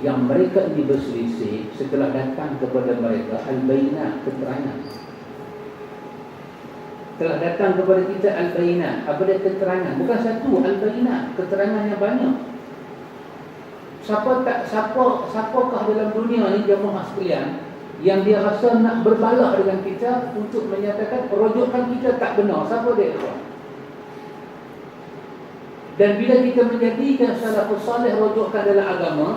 yang mereka ini berselisih setelah datang kepada mereka al-bayyinah, keterangan. Telah datang kepada kita al-bayyinah, apa dia keterangan? Bukan satu, al-bayyinah, keterangan yang banyak. Siapakah dalam dunia ni jemaah sekalian yang dia rasa nak berbalah dengan kita untuk menyatakan rujukan kita tak benar? Siapa dia? Dan bila kita menjadikan salafus salih rujukan dalam agama,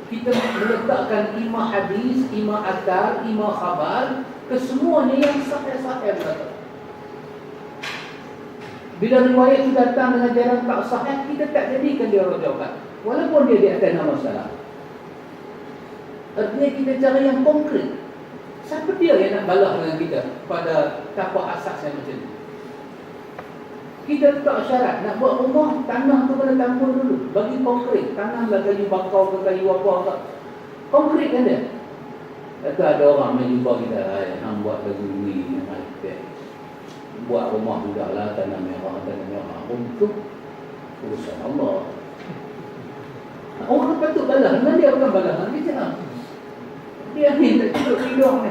kita meletakkan imam hadis, imam athar, imam khabar, kesemuanya yang sahih-sahih berkata. Bila riwayat itu datang dengan jalan tak sahih, kita tak jadikan dia rujukan, walaupun dia di atas nama salaf. Artinya kita cari yang konkret. Siapa dia yang nak balah dengan kita pada tapak asas yang macam ni? Kita letak syarat, nak buat rumah, tanah tu kena tampul dulu. Bagi konkret, tanamlah kayu bakau ke kayu apa ke. Konkret kan dia? Kata ada orang main jumpa kita, hang buat lagu ni, buat rumah sudahlah, tanah merah. Untuk urusan Allah. Orang patut balah dengan dia, bukan balah dengan kita. Dia ni tak cukup hidup ni.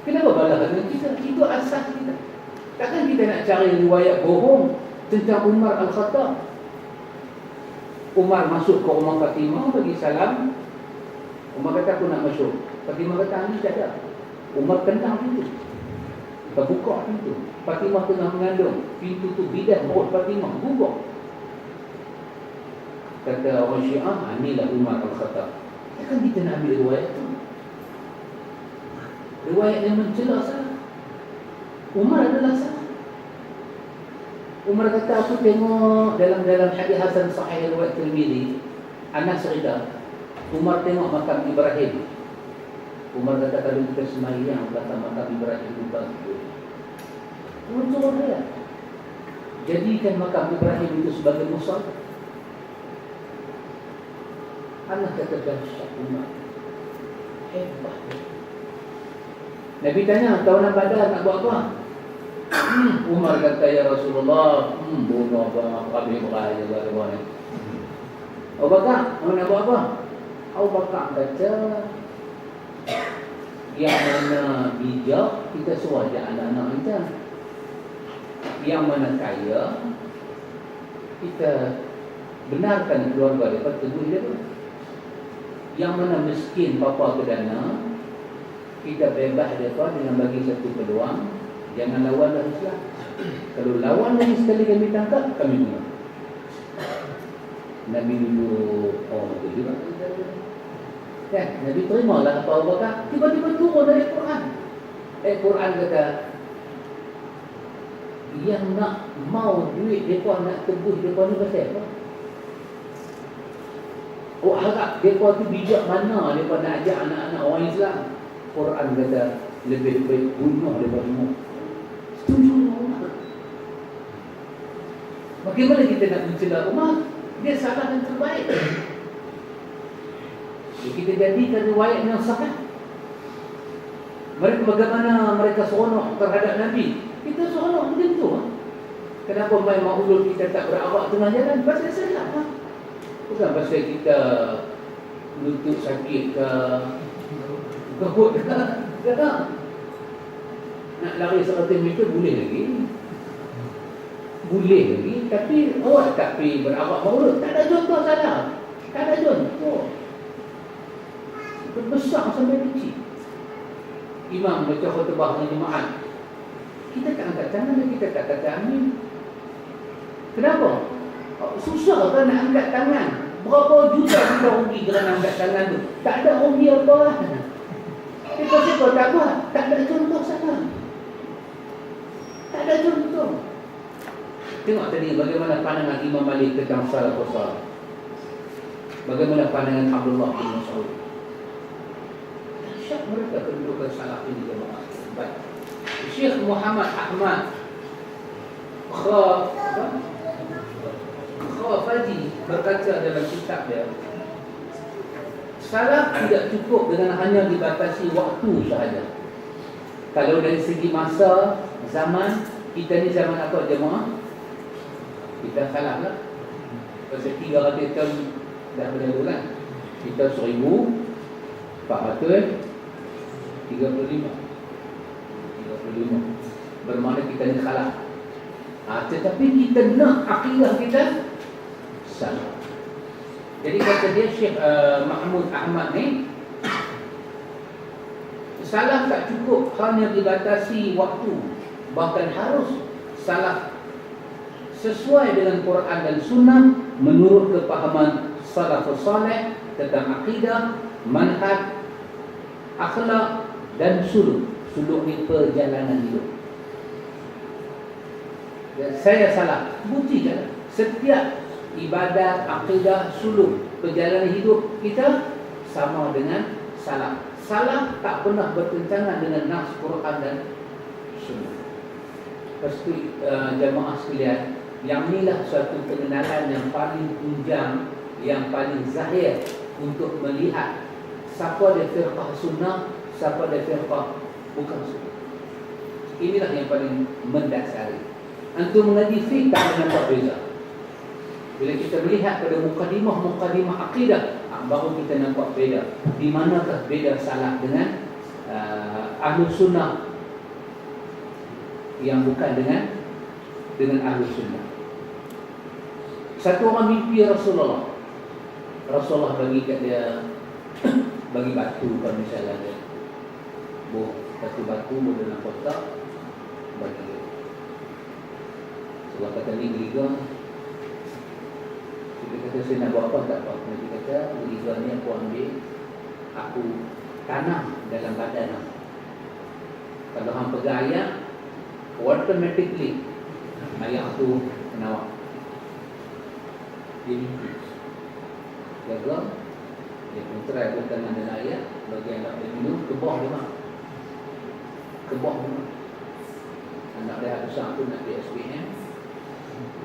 Kenapa balah dengan kita? Itu asas kita. Takkan kita nak cari riwayat bohong tentang Umar Al-Khattab. Umar masuk ke rumah Fatimah bagi salam. Umar kata aku nak masuk. Fatimah kata ni tak ada. Umar kentang pintu. Terbuka pintu. Fatimah tengah mengandung. Pintu tu bidah perut Fatimah. Buka. Kata orang Syiah, inilah Umar Al-Khattab. Takkan kita nak ambil riwayat tu? Riwayat yang mencela salah. Umar adalah salah. Umar kata aku tengok dalam hadis Hasan Sahih riwayat Tirmizi, Anas cerita, Umar tengok makam Ibrahim. Umar kata kalau kita sembahyang kata makam Ibrahim itu bagus. Muncul dia. Jadikan makam Ibrahim itu sebagai mushaf. Anak kata dahsyat Umar. Hebat. Nabi tanya, tahunan Badar nak buat apa? Umar kata, ya Rasulullah, bunuh apa, kami beraya juga ni. Abu Bakar, nak buat apa? Abu Bakar kata, yang mana bijak, kita suruh aja anak-anak kita. Yang mana kaya, kita benarkan keluarga dia, teguh dia. Yang mana miskin, papa ke dana, kita bebas mereka dengan bagi satu peluang. Jangan lawan dah Islam. Kalau lawan lagi sekali kami tangkap, kami bunuh. Nabi dulu betul juga. Kan? Nabi terimalah apa Abu Bakar. Tiba-tiba turun dari Quran. Quran kata, yang nak mau duit mereka nak tebus mereka ni pasal apa? Harap mereka tu bijak mana mereka nak ajak anak-anak orang Islam. Quran kata lebih baik bunuh daripada semua. Setuju Umar. Bagaimana kita nak mencela Umar? Dia salah dan terbaik. Jadi kita jadikan riwayat yang sahih. Mereka bagaimana mereka seronok terhadap Nabi, kita seronok macam tu. Kenapa main maulud kita tak berarak tengah jalan? Pasal salah. Bukan pasal kita lutut sakit ke, gabut ke, tak. Nak lari 100 meter boleh lagi. Boleh lagi, tapi awak tak pergi berarak maulud. Tak ada contoh salah. Tak ada contoh. Besar sampai kecil. Imam baca khutbah dengan jemaat, kita tak angkat tangan dan kita tak kata amin. Kenapa? Susah kan nak angkat tangan. Berapa juta kita rugi kerana angkat tangan tu. Tak ada rugi apa. Siapa tak buat. Tak ada contoh sana. Tak ada contoh. Tengok tadi bagaimana pandangan Imam Malik tentang salafus salih. Bagaimana pandangan Abdullah bin Mas'ud. Syekh mereka kedudukan salaf ini jemaah. Baik. Syekh Muhammad Ahmad Khafadi berkata dalam kitab dia, salaf tidak cukup dengan hanya dibatasi waktu sahaja. Kalau dari segi masa, zaman, kita ni zaman apa jemaah? Kita salah lah. Pasal 300 tahun dah berlalu kan. Kita 1435. Bermakna kita ni kalah. Tetapi kita nak akidah kita salah. Jadi kata dia Syekh Mahmud Ahmad ni, salah tak cukup hanya dibatasi waktu, bahkan harus salah sesuai dengan Quran dan Sunnah menurut kepahaman salafus saleh tentang akidah, manhaj, akhlak dan suluk. Suluk ni perjalanan hidup. Dan saya salah, buktikan setiap ibadat, akidah, suluk, perjalanan hidup kita sama dengan salah. Salah tak pernah bertentangan dengan nas Quran dan Sunnah. Pasti jemaah sekalian, yang inilah suatu pengenalan yang paling tunjang, yang paling zahir untuk melihat siapa dia firqah Sunnah, siapa dia firqah bukan Sunnah. Inilah yang paling mendasari. Antum mengaji fiqh tak nampak beza. Bila kita melihat pada mukadimah akidah, baru kita nampak beza. Di manakah beza salah dengan ahlu sunnah yang bukan dengan ahlu sunnah. Satu orang mimpi Rasulullah. Rasulullah bagi kat dia bagi batu kalau misalnya dia batu dalam kotak bagi dia. Sebab kata ni geriga, kita kata saya nak buat apa tak apa. Nanti kata geriga ni aku ambil, aku tanam dalam badan aku. Kalau hang pegang ayat, automatically ayat tu menawak. Dia mimpi. Jaga, dia pun try pun tangan dalam ayat, bagi anak dia minum, kebah dia mak. Anak dia besar tu nak pergi SPM,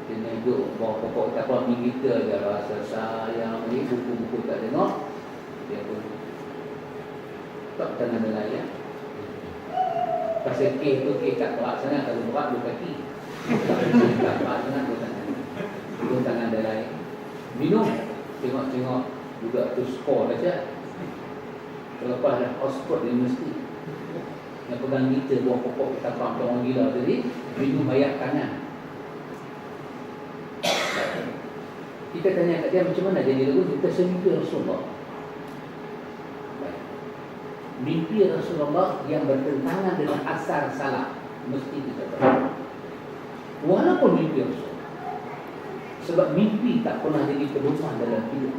dia nak duduk bawah pokok tapak ni kita je rasa sayang ni, buku-buku tak tengok, dia pun tak tangan dalam ayat. Pasal kes tu kes tak berat sangat, kalau berat dua kaki, tak berat sangat dua tangan dalam ayat. Minum, tengok-tengok budak tu skor saja. Selepas dah Oxford University, yang pegang kita buah pokok kita faham orang gila tadi, minum ayat kanan. Kita tanya kat dia macam mana jadi lagu, kita semimpi Rasulullah. Mimpi Rasulullah yang bertentangan dengan asar salah, mesti kita tahu. Walaupun mimpi Rasulullah. Sebab mimpi tak pernah jadi pedoman dalam hidup.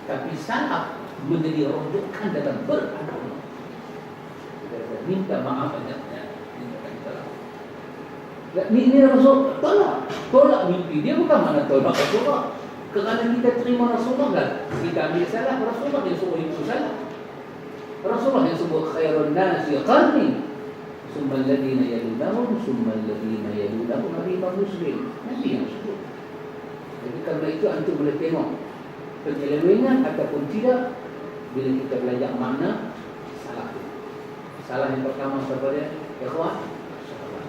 Tapi salah menjadi rujukan dalam beragama. Minta maaf banyak-banyak. Ini Rasul tolak mimpi. Dia bukan mana tolak Rasulullah. Kerana kita terima Rasulullah kan, kita ambil salah. Rasulullah yang suruh itu salah. Rasulullah yang sebut khairun nasi qarni, summa alladhina yalunahum, summa alladhina yalunahum, Imam Muslim. Nabi yang sebut. Jadi kerana itu antum boleh tengok penyelewengan ataupun tidak bila kita belajar makna salah. Salah yang pertama siapa dia? Ikhwan, sahabat.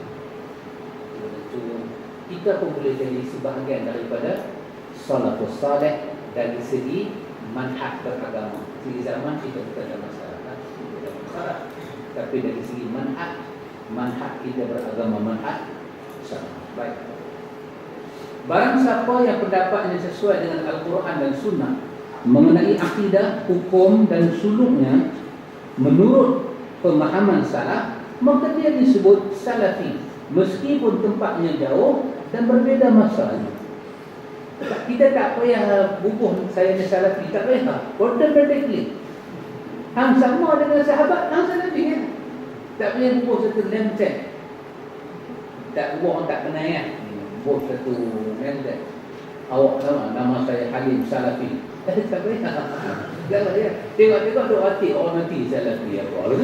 Kita pun boleh jadi sebahagian daripada salafus saleh dari segi manhaj beragama. Di zaman kita bukan ada masyarakat, tidak ada masalah. Tapi dari segi manhaj kita beragama, manhaj salah. Baik. Barang siapa yang pendapatnya sesuai dengan Al-Quran dan Sunnah mengenai akidah, hukum dan suluknya menurut pemahaman salaf, maka dia disebut salafi meskipun tempatnya jauh dan berbeza masanya. Kita tak payah bubuh saya ni salafi, tak payah. Automatically hang sama dengan sahabat, hang salafi kan? Tak payah bubuh satu name tag. Tak bubuh orang tak kenal kan? Bubuh satu name tag. Awak tahu nama saya Halim Salafi. Tak payah. Jangan ya. Tengok-tengok duk hati orang nanti salafi apa.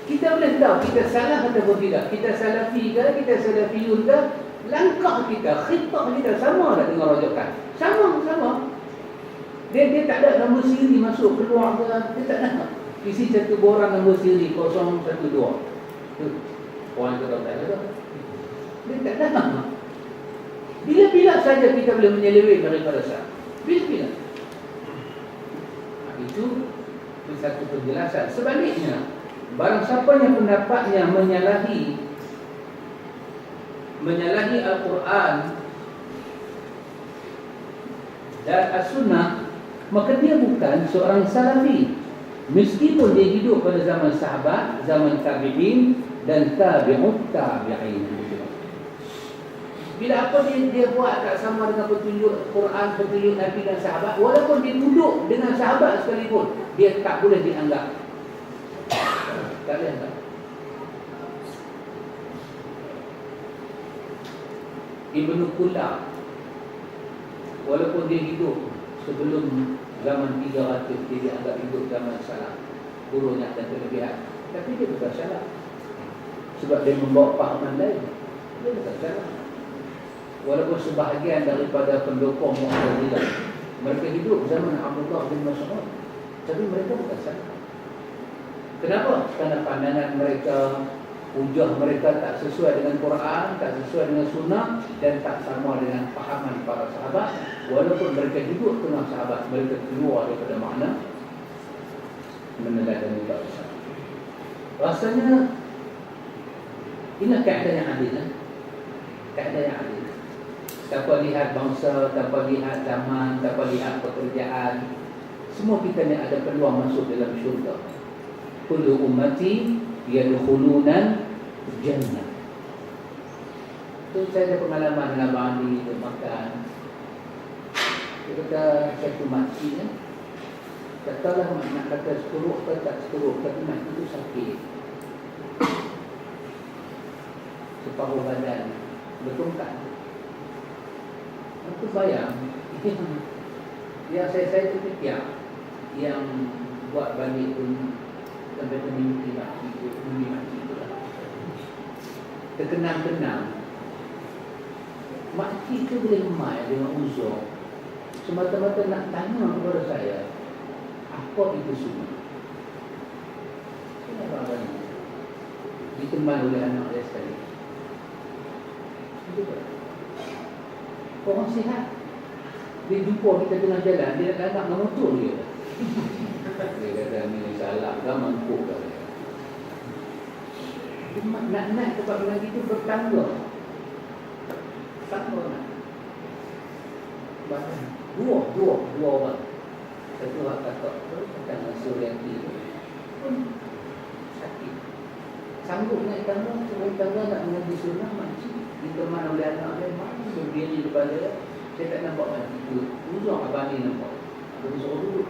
Kita boleh tahu kita salah ataupun tidak. Kita salafi ke, kita salafiyun ke, langkah kita, khitah kita sama tak dengan rujukan. Sama. Dia tak ada nombor siri masuk keluar ke, dia tak ada. Isi satu borang nombor siri 012. Orang tu tak ada. Dia tak ada. Bila-bila saja kita boleh menyeleweng daripada syarat. Bila-bila. Itu satu penjelasan. Sebaliknya, barang siapa yang pendapatnya menyalahi Al-Quran dan As-Sunnah, maka dia bukan seorang salafi. Meskipun dia hidup pada zaman sahabat, zaman tabi'in dan tabi'ut tabi'in. Bila apa dia buat tak sama dengan petunjuk Quran, petunjuk Nabi dan sahabat, walaupun dia duduk dengan sahabat sekalipun, dia tak boleh dianggap. Tak boleh tak? Ibnu Qullah, walaupun dia hidup sebelum zaman 300, dia dianggap hidup zaman salaf, gurunya dan kelebihan, tapi dia bukan salaf. Sebab dia membawa pahaman lain. Dia bukan salaf. Walaupun sebahagian daripada pendukung Mu'tazilah, mereka hidup zaman Abdullah bin Mas'ud, tapi mereka bukan salaf. Kenapa? Kerana pandangan mereka, hujah mereka tak sesuai dengan Quran, tak sesuai dengan Sunnah, dan tak sama dengan pahaman para sahabat. Walaupun mereka hidup tengah sahabat, mereka keluar daripada makna meneladani para sahabat. Rasanya inilah kaedah yang adil. Kaedah yang adil. Tanpa lihat bangsa, tanpa lihat zaman, tanpa lihat pekerjaan, semua kita ni ada peluang masuk dalam syurga. Kullu ummati yadkhuluna jannah. Itu saya ada pengalaman dengan Abang Andi, dia makan. Dia kata satu makcik ni, tak tahulah nak kata seteruk ke tak seteruk, tapi makcik itu sakit separuh badan, betul tak? Aku bayang yang saya terfikir yang buat balik pun sampai mimpi makcik itu lah. Terkenang-kenang makcik itu boleh mai dengan uzur semata-mata nak tanya kepada saya apa itu semua. Kenapa ni ditemani oleh anak dia sekali. Orang sihat, dia jumpa kita tengah jalan, dia nak angkat dengan motor dia. Dia kata ni salah kan, mampu kan. Nak tempat lagi tu bertangga. Satu orang. Bahkan dua orang. Satu orang kata, kata Suryati pun sakit. Sanggup naik tangga, turun tangga nak mengaji sunnah makcik. Ditemani oleh anak dia, makcik berdiri depan dia. Saya tak nampak makcik itu. Ujung abang ni nampak. Aku suruh duduk.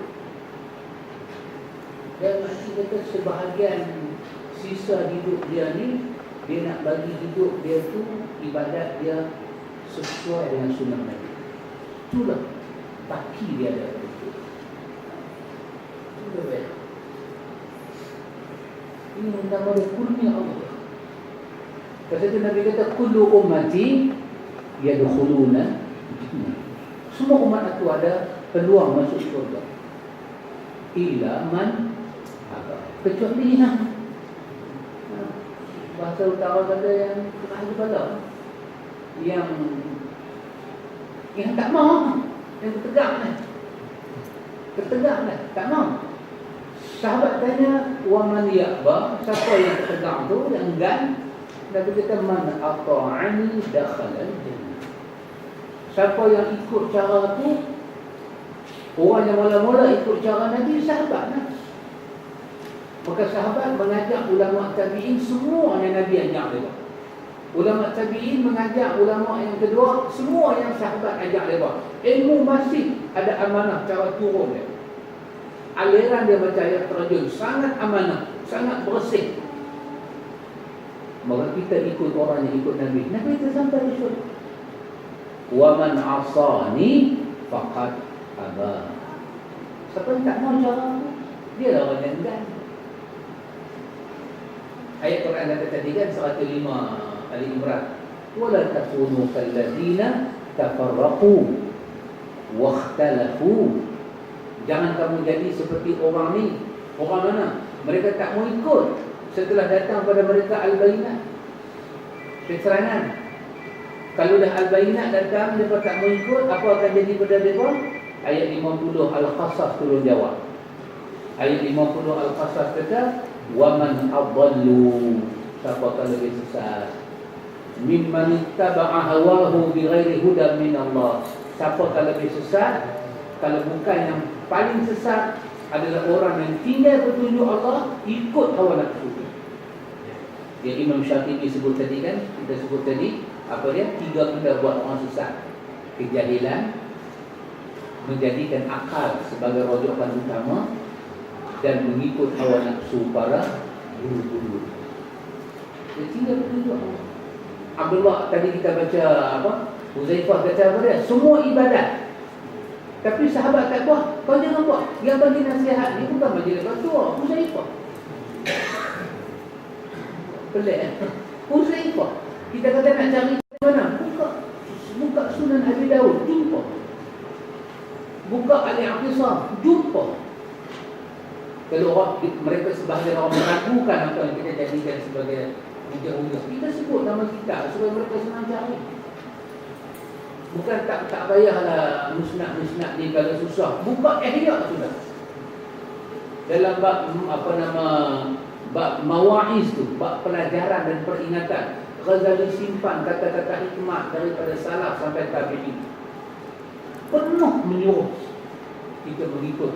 Dan makcik kata sebahagian sisa hidup dia ni, dia nak bagi hidup dia tu, ibadat dia sesuai dengan sunnah Nabi. Itulah baki dia ada. Itu baik. Ini menambah kurnia Allah. Pasal itu Nabi kata kullu ummati yadkhuluna. Semua umat aku ada peluang masuk syurga. Illa man aba. Kecuali bahasa utara kata yang kena kepala, yang tak mau, yang tertegak ni, tak mau. Sahabat tanya, wa man ya'ba, siapa yang tertegak tu, yang enggan? Nabi kata, man ata'ani dakhala al-jannah. Siapa yang ikut cara tu, orang yang mula-mula ikut cara Nabi, sahabat lah. Maka sahabat mengajak ulama tabi'in semua yang Nabi ajak mereka. Ulama tabi'in mengajak ulama yang kedua, semua yang sahabat ajak mereka. Ilmu masih ada amanah cara turun dia. Aliran dia macam ayat terjun, sangat amanah, sangat bersih. Maka kita ikut orang yang ikut Nabi. Nabi itu sampai di syurga. Wa man asani faqad aba. Siapa yang tak mau cara, dia lah orang yang enggan. Ayat Quran kata tadi kan 105 Ali Imran. Wala takunu kalladzina tafarraqu wakhtalafu. Jangan kamu jadi seperti orang ni. Orang mana? Mereka tak mau ikut setelah datang pada mereka al-bayyinah, keterangan. Kalau dah Al-Bayyinat datang, mereka tak mau ikut, apa akan jadi pada mereka? Ayat 50 Al-Qasas turun jawab. Ayat 50 Al-Qasas kata, وَمَنْ أَضَلُّ, siapa akan lebih sesat? مِمَّنِ اتَّبَعَ هَوَاهُ بِغَيْرِ هُدًى مِنَ اللَّهِ. Siapa akan lebih sesat? Kalau bukan yang paling sesat adalah orang yang tinggal petunjuk Allah, ikut hawa nafsu. Yang Imam Syafi'i sebut tadi kan, kita sebut tadi, apa dia? 3 benda buat orang sesat. Kejahilan, menjadikan akal sebagai rujukan utama, dan mengikut hawa nafsu para guru-guru. Dia tinggal petunjuk Allah. Abdullah tadi kita baca apa? Huzaifah kata apa dia? Semua ibadat. Tapi sahabat tak buat, kau jangan buat. Yang bagi nasihat ni bukan majlis ketua, Huzaifah. Pelik eh? Huzaifah. Kita kata nak cari mana? Buka Sunan Abi Dawud, jumpa. Buka Al-I'tisam, jumpa. Kalau orang, mereka sebahagian orang meragukan apa yang kita jadikan sebagai hujah-hujah, kita sebut nama kita supaya mereka senang cari. Bukan tak payahlah musnad ni kalau susah. Buka Ihya sudah. Dalam bab bab mawa'iz tu, bab pelajaran dan peringatan, Ghazali simpan kata-kata hikmat daripada salaf sampai tabi'in. Penuh menyuruh kita mengikut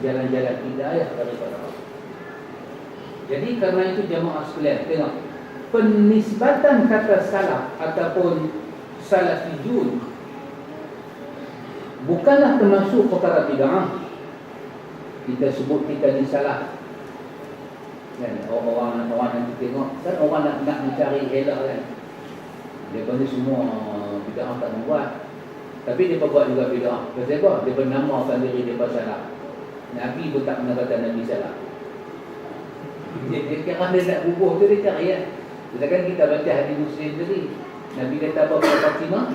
jalan-jalan hidayah daripada Allah. Jadi kerana itu jemaah sekalian, tengok penisbatan kata salaf ataupun salafiyun bukanlah termasuk perkara bid'ah. Kita sebut kita ni salah kan, orang nanti tengok kan, orang nak mencari elak kan, dia pun semua bid'ah tak membuat, tapi dia buat juga bid'ah. Pasal apa? Dia bernamakan diri dia salah. Nabi pun tak pernah kata Nabi salah. Dia kira dia nak bubuh tu, dia cari kan. Sedangkan kita baca hadis Muslim tadi, Nabi kata apa kepada Fatimah?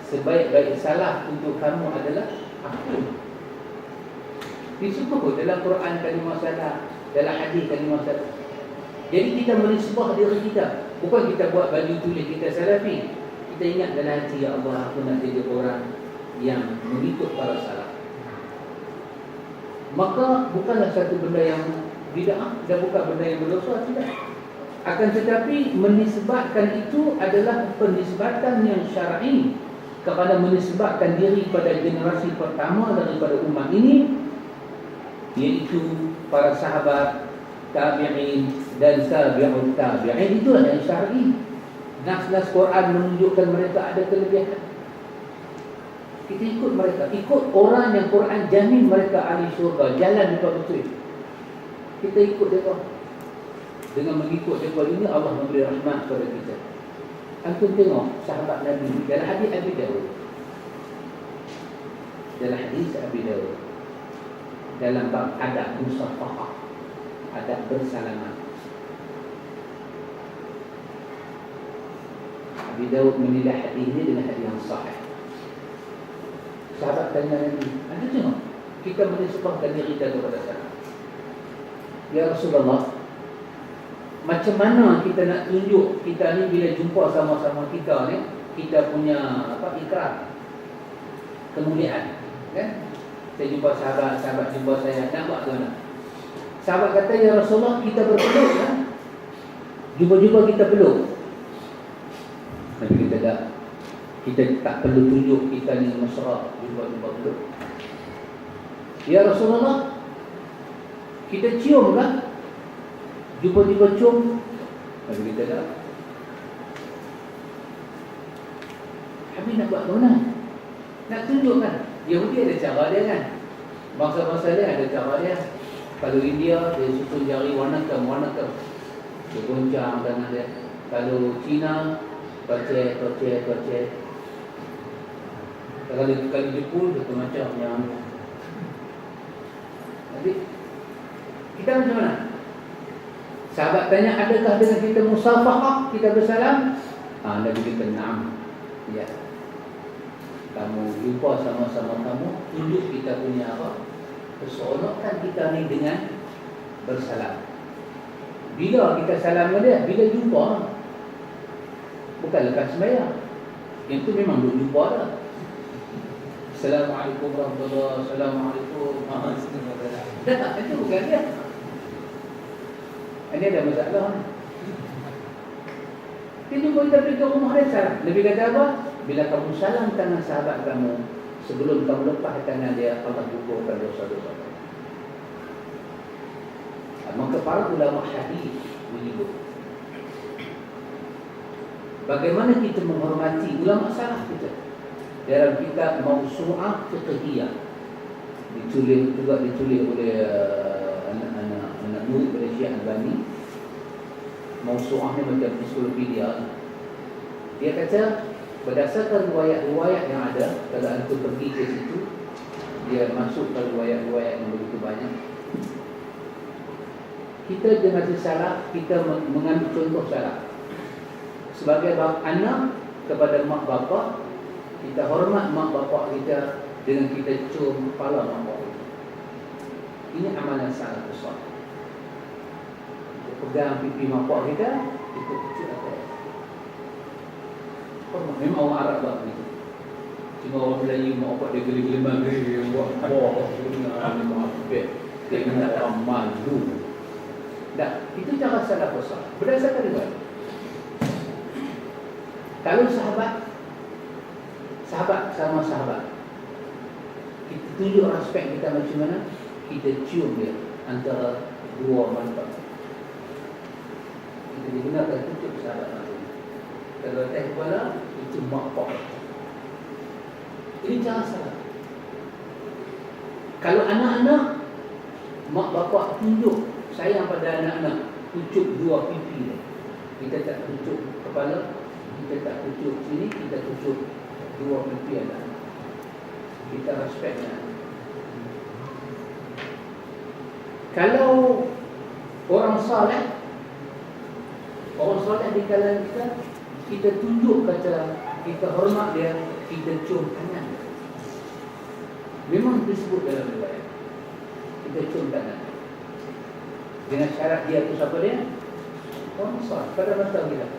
Sebaik-baik salah untuk kamu adalah aku. Disebut dalam Quran kalimah salah, dalam hadis kalimah salah. Jadi kita menisbah diri kita. Bukan kita buat baju tulis kita salafi. Kita ingat dalam hati, ya Allah, aku nak jadi orang yang mengikut para salaf. Maka bukanlah satu benda yang bid'ah dan bukan benda yang berdosa, tidak. Akan tetapi menisbatkan itu adalah penisbatan yang syar'i, kepada menisbatkan diri pada generasi pertama daripada umat ini, iaitu para sahabat, tabi'in dan tabi'ut tabi'in. Itulah yang syar'i. Nas-nas Quran menunjukkan mereka ada kelebihan. Kita ikut mereka, ikut orang yang Quran jamin mereka ahli syurga, jalan mereka betul. Kita ikut mereka. Dengan mengikut mereka ini, Allah memberi rahmat kepada kita. Antum tengok sahabat Nabi dalam hadis Abi Dawud. Dalam hadis Abi Dawud, dalam bab adab musafahah, adab bersalaman, Abi Dawud menilai hadis ini dengan hadis yang sahih. Sahabat tanya Nabi, anda tengok kita menisbahkan diri kita kepada salaf. Ya Rasulullah, macam mana kita nak tunjuk kita ni bila jumpa sama-sama kita ni, kita punya ikrar kemuliaan kan? Saya jumpa sahabat jumpa saya, nak buat ke mana? Sahabat kata, ya Rasulullah, kita berpeluk kan? Jumpa-jumpa kita peluk. Nabi kata tak, kita tak perlu tunjuk kita ni mesra, jumpa-jumpa peluk. Ya Rasulullah, kita cium kan? Jumpa-jumpa cium. Nabi kata tak. Habis nak buat ke mana? Nak tunjukkan. Yahudi ada cara dia kan, bangsa-bangsa dia ada cara dia. Kalau India, dia susun jari wanakam, dia goncang tangan dia. Kalau Cina, kocek. Kalau Jepun, dia macam yang. Jadi kita macam mana? Sahabat tanya, adakah dengan kita musafahah, kita bersalam? Nabi kata, na'am. Ya. Kamu jumpa sama-sama kamu, tunjuk kita punya apa? Keseronokan kita ni dengan bersalam. Bila kita salam dengan dia? Bila jumpa. Bukan lepas sembahyang. Yang tu memang duk jumpa dah. Assalamualaikum warahmatullahi wabarakatuh. Assalamualaikum. Dah, itu bukan dia. Ini ada masalah. Dia jumpa kita pergi ke rumah dia salam. Nabi kata apa? Bila kamu salam tangan sahabat kamu, sebelum kamu lepas tangan dia, Allah gugurkan dosa-dosa kamu. Maka para ulama hadis menyebut bagaimana kita menghormati ulama salaf kita. Dalam kitab Mawsu'ah Fiqhiyah ditulis oleh anak murid pada Syekh Albani. Mawsu'ah ni macam ensiklopedia. Dia kata berdasarkan riwayat-riwayat yang ada, kalau antum pergi ke situ, dia masuk ke riwayat-riwayat yang begitu banyak. Kita dengan salah, kita mengambil contoh salah. Sebagai anak kepada mak bapak, kita hormat mak bapak kita dengan kita cium kepala mak bapak kita. Ini amalan salah besar. Kita pegang pipi mak bapak kita, kita cium atas. Hormat. Memang orang Arab buat begitu. Cuma orang Melayu mak bapak dia geli-geli mari dia buat apa? Dia nak malu. Dah, itu cara salah besar. Berdasarkan riwayat. Kalau sahabat sama sahabat, kita tunjuk respect kita macam mana? Kita cium dia antara dua mata. Kita digunakan tutup sahabat macam. Kalau atas kepala, itu makpak. Ini cara salah. Kalau anak-anak, mak bapak tunjuk sayang pada anak-anak, tutup dua pipi dia. Kita tak tutup kepala, kita tak tutup sini, kita tutup dua pipi anak. Kita respect anak. Kalau orang saleh di kalangan kita, kita tunjuk kata kita hormat dia, kita cium tangan. Memang disebut dalam riwayat. Kita cium tangan. Dengan syarat dia tu siapa dia? Orang saleh. Pada masa kita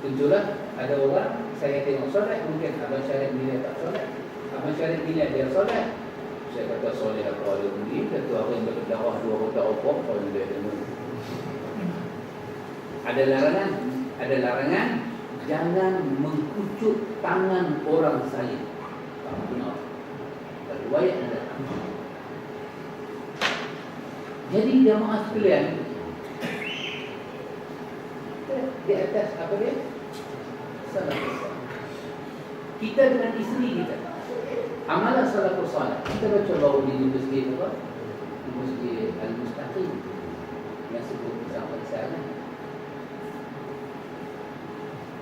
tunjuklah ada orang saya tengok solat, mungkin Abang Syarif nilai tak solat, Abang Syarif nilai dia solat. Saya kata solat apa dia tinggi, kata apa yang berdarah dua kotak opok kalau dia dengar. Ada larangan jangan mengkucuk tangan orang saya. Tak benar. Riwayat ada. Jadi jamaah sekalian, di atas apa dia? Salafus. Kita dengan isteri kita, amalan salafus salih. Kita baca baru di masjid apa? Di masjid Al-Mustaqim yang sebut sampai sana.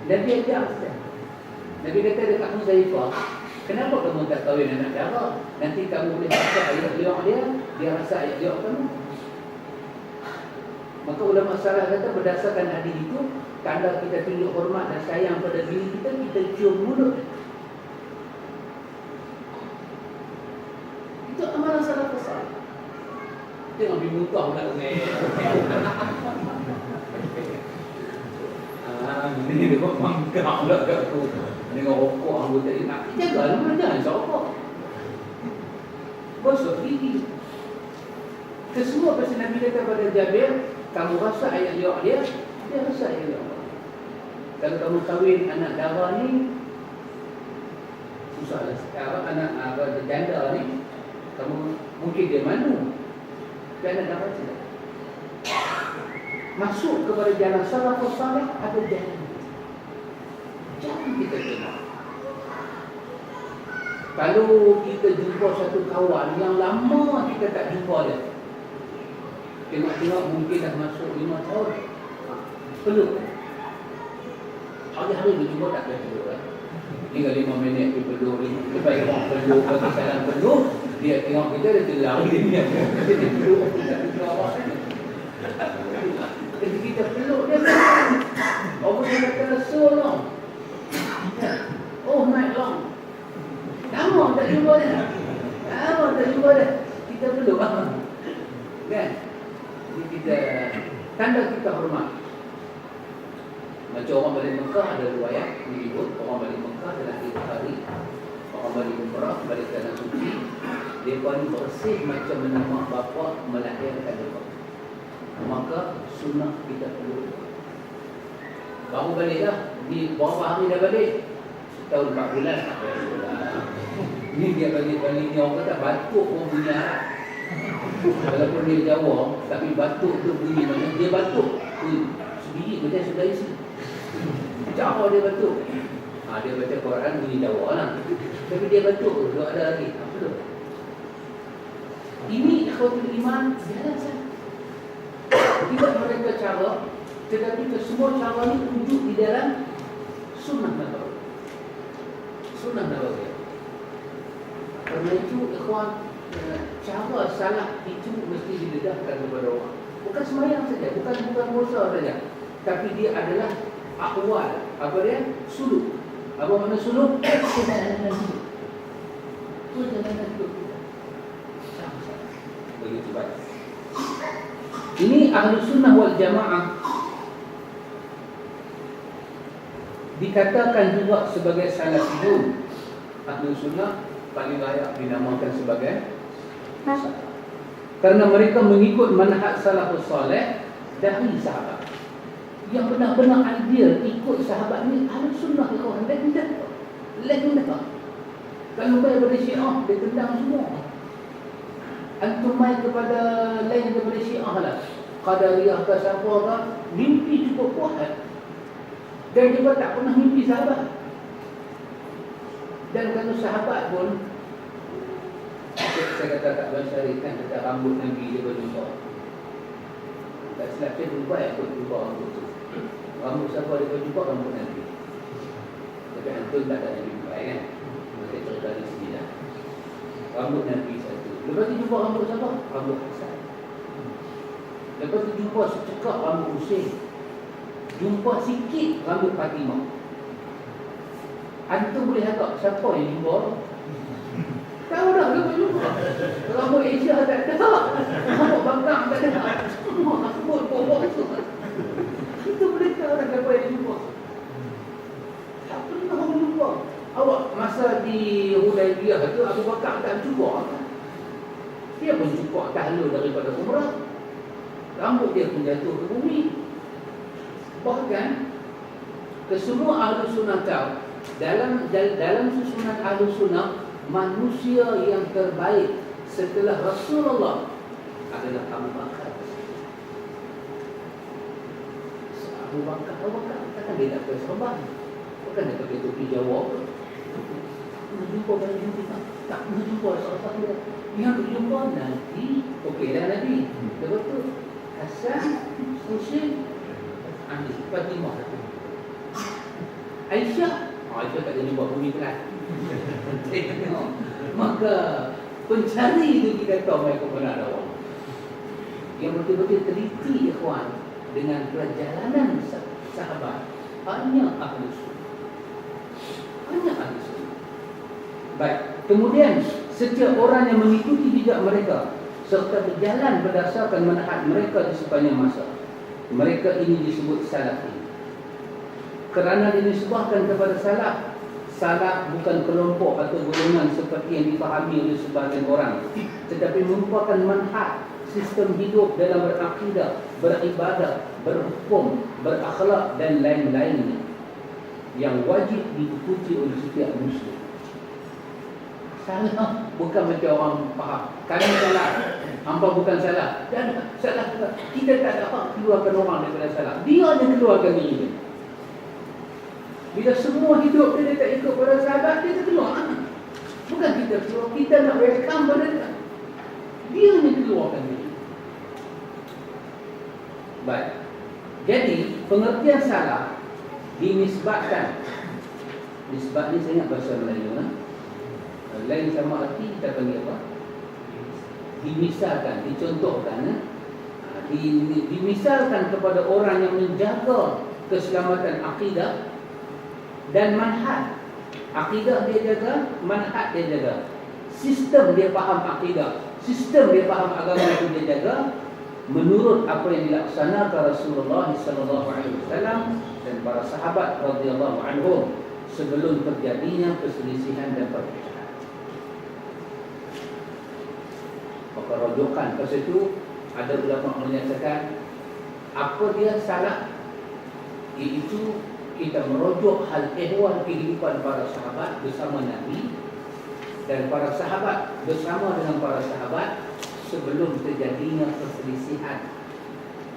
Nabi ajar kita. Nabi kata dekat Muzaifah, kenapa kamu tak kahwin anak dara? Nanti kamu boleh baca ayat liak dia rasa ayat liak kamu. Maka ulama salaf kata berdasarkan hadis itu, tanda kita tunjuk hormat dan sayang pada diri kita, kita cium mulut. Itu amalan salaf besar. Tengok di muka pula ni. Ni dia buat mangkak pula kat aku. Dengan rokok anggota dia nak jaga lah, jangan sokok. Bosok gigi. Kesemua pasal Nabi kata pada Jabir, kamu rasa ayat liak dia rasa ayat liak. Kalau kamu kahwin anak dara ni, susahlah. Sekarang anak janda ni, kamu mungkin dia malu, tapi anak dara tidak. Masuk kepada jalan salafus salih, ada jalan. Jangan kita kenal. Kalau kita jumpa satu kawan yang lama kita tak jumpa dia, tengok-tengok mungkin dah masuk 5 tahun, peluk. Hari-hari dia jumpa tak boleh peluk kan? Tinggal 5 minit dia peluk, lepas orang peluk, bagi salam peluk, dia tengok kita, dia terlari dia peluk, tak peluk awak kan? Jadi kita peluk dia, orang dia kata so long, oh night long, lama tak jumpa dia, kita peluk kan? Kita tanda kita hormat. Macam orang balik Mekah ada riwayat menyebut orang balik Mekah dalam 3 hari, orang balik umrah, balik tanah suci, mereka ni bersih macam mana mak bapak melahirkan mereka. Maka sunnah kita perlu. Baru balik dah, di berapa hari dah balik? Setahun 4 bulan. Ni dia balik-balik ni orang kata batuk pun bunyi Arab. Walaupun dia Jawa, tapi batuk tu bunyi mana dia batuk. Sebiji macam sudah isi. Jawa dia batuk. Dia baca Quran bunyi Jawa lah. Tapi dia batuk tu ada lagi. Apa tu? Ini ikhwatul iman jalan saja. Tidak mereka cara, tetapi semua cara ni wujud di dalam sunnah Nabawi. Sunnah Nabawi. Kerana itu ikhwan, cara salah itu mesti didedahkan kepada orang. Bukan sembahyang saja, bukan puasa saja, tapi dia adalah akwal. Apa dia? Suluk. Apa makna suluk? Perjalanan hidup. Perjalanan hidup kita. Begitu baik. Ini ahlu sunnah wal jamaah dikatakan juga sebagai salafiyun. Ahlu sunnah paling layak dinamakan sebagai salaf, karena mereka mengikut manhaj salafus saleh dari sahabat. Yang benar-benar ideal ikut sahabat ni ahlu sunnah ikhwan. Legenda. Kalau mai daripada Syiah, dia tendang semua. Antum mai kepada lain daripada Syiah lah, Qadariyah ke siapa ke, mimpi cukup kuat. Dan dia tak pernah mimpi sahabat. Dan kalau sahabat pun, saya kata tak bersyarikan kata rambut Nabi dia berjumpa. Tak silap saya jumpa kot jumpa rambut tu. Rambut siapa dia berjumpa? Rambut Nabi. Tapi antum tak ada jumpa kan. Saya cerita di sini dah. Rambut Nabi satu. Lepas tu jumpa rambut siapa? Rambut Hasan. Lepas tu jumpa secekak rambut Husain. Jumpa sikit rambut Fatimah. Antum boleh agak siapa yang jumpa? Tahu dah dia jumpa. Rambut Aisyah tak ada. Rambut Bakar tak ada. Semua rambut bobok tu. Kita boleh tahu dah siapa yang jumpa. Tak pernah jumpa. Awak masa di Hudaybiyah tu Abu Bakar tak jumpa. Dia pun cukup tahlul daripada umrah. Rambut dia pun jatuh ke bumi. Bahkan kesemua ahlu sunnah tahu dalam susunan ahlu sunnah, manusia yang terbaik setelah Rasulullah adalah Abu Bakar. Abu Bakar takkan dia tak bersabar. Bukan dia pakai topi Jawa. Tak jumpa banyak jumpa. Tak pernah jumpa sahabat dia. Yang jumpa Nabi. Okey dah Nabi. Betul. Hasan, Husain, Ali, Fatimah. Aisyah. Aisyah tak ada jumpa bumi kelas. Maka pencari itu kita tahu mereka pernah ada orang yang betul-betul teliti ikhwan dengan perjalanan sahabat. Hanya ahli sunnah. Hanya ahli sunnah. Baik. Kemudian setiap orang yang mengikuti jejak mereka serta berjalan berdasarkan manhaj mereka di sepanjang masa, mereka ini disebut salafi. Kerana dinisbahkan kepada salaf. Salaf bukan kelompok atau golongan seperti yang dipahami oleh sebahagian orang, tetapi merupakan manhaj, sistem hidup dalam berakidah, beribadah, berhukum, berakhlak dan lain-lainnya yang wajib diikuti oleh setiap muslim. Salah bukan macam orang faham. Kami salah, hampa bukan salah. Dan salah kita tak dapat keluarkan orang daripada salah. Dia yang keluarkan diri dia. Bila semua hidup dia tak ikut pada sahabat, dia keluar. Bukan kita keluar, kita nak welcome pada dia. Dia yang keluarkan diri. Baik. Jadi, pengertian salah dinisbatkan. Nisbat ni saya ingat bahasa Melayu. Lain sama arti kita panggil apa? Dimisalkan, dicontohkan. Dimisalkan kepada orang yang menjaga keselamatan akidah dan manhaj. Akidah dia jaga, manhaj dia jaga. Sistem dia faham akidah, sistem dia faham agama itu dia jaga menurut apa yang dilaksanakan Rasulullah sallallahu alaihi wasallam dan para sahabat radhiyallahu anhum sebelum terjadinya perselisihan dan perpecahan. Maka rujukan ke situ ada ulama menyatakan apa dia salah, iaitu kita merujuk hal ehwal kehidupan para sahabat bersama Nabi dan para sahabat bersama dengan para sahabat sebelum terjadinya perselisihan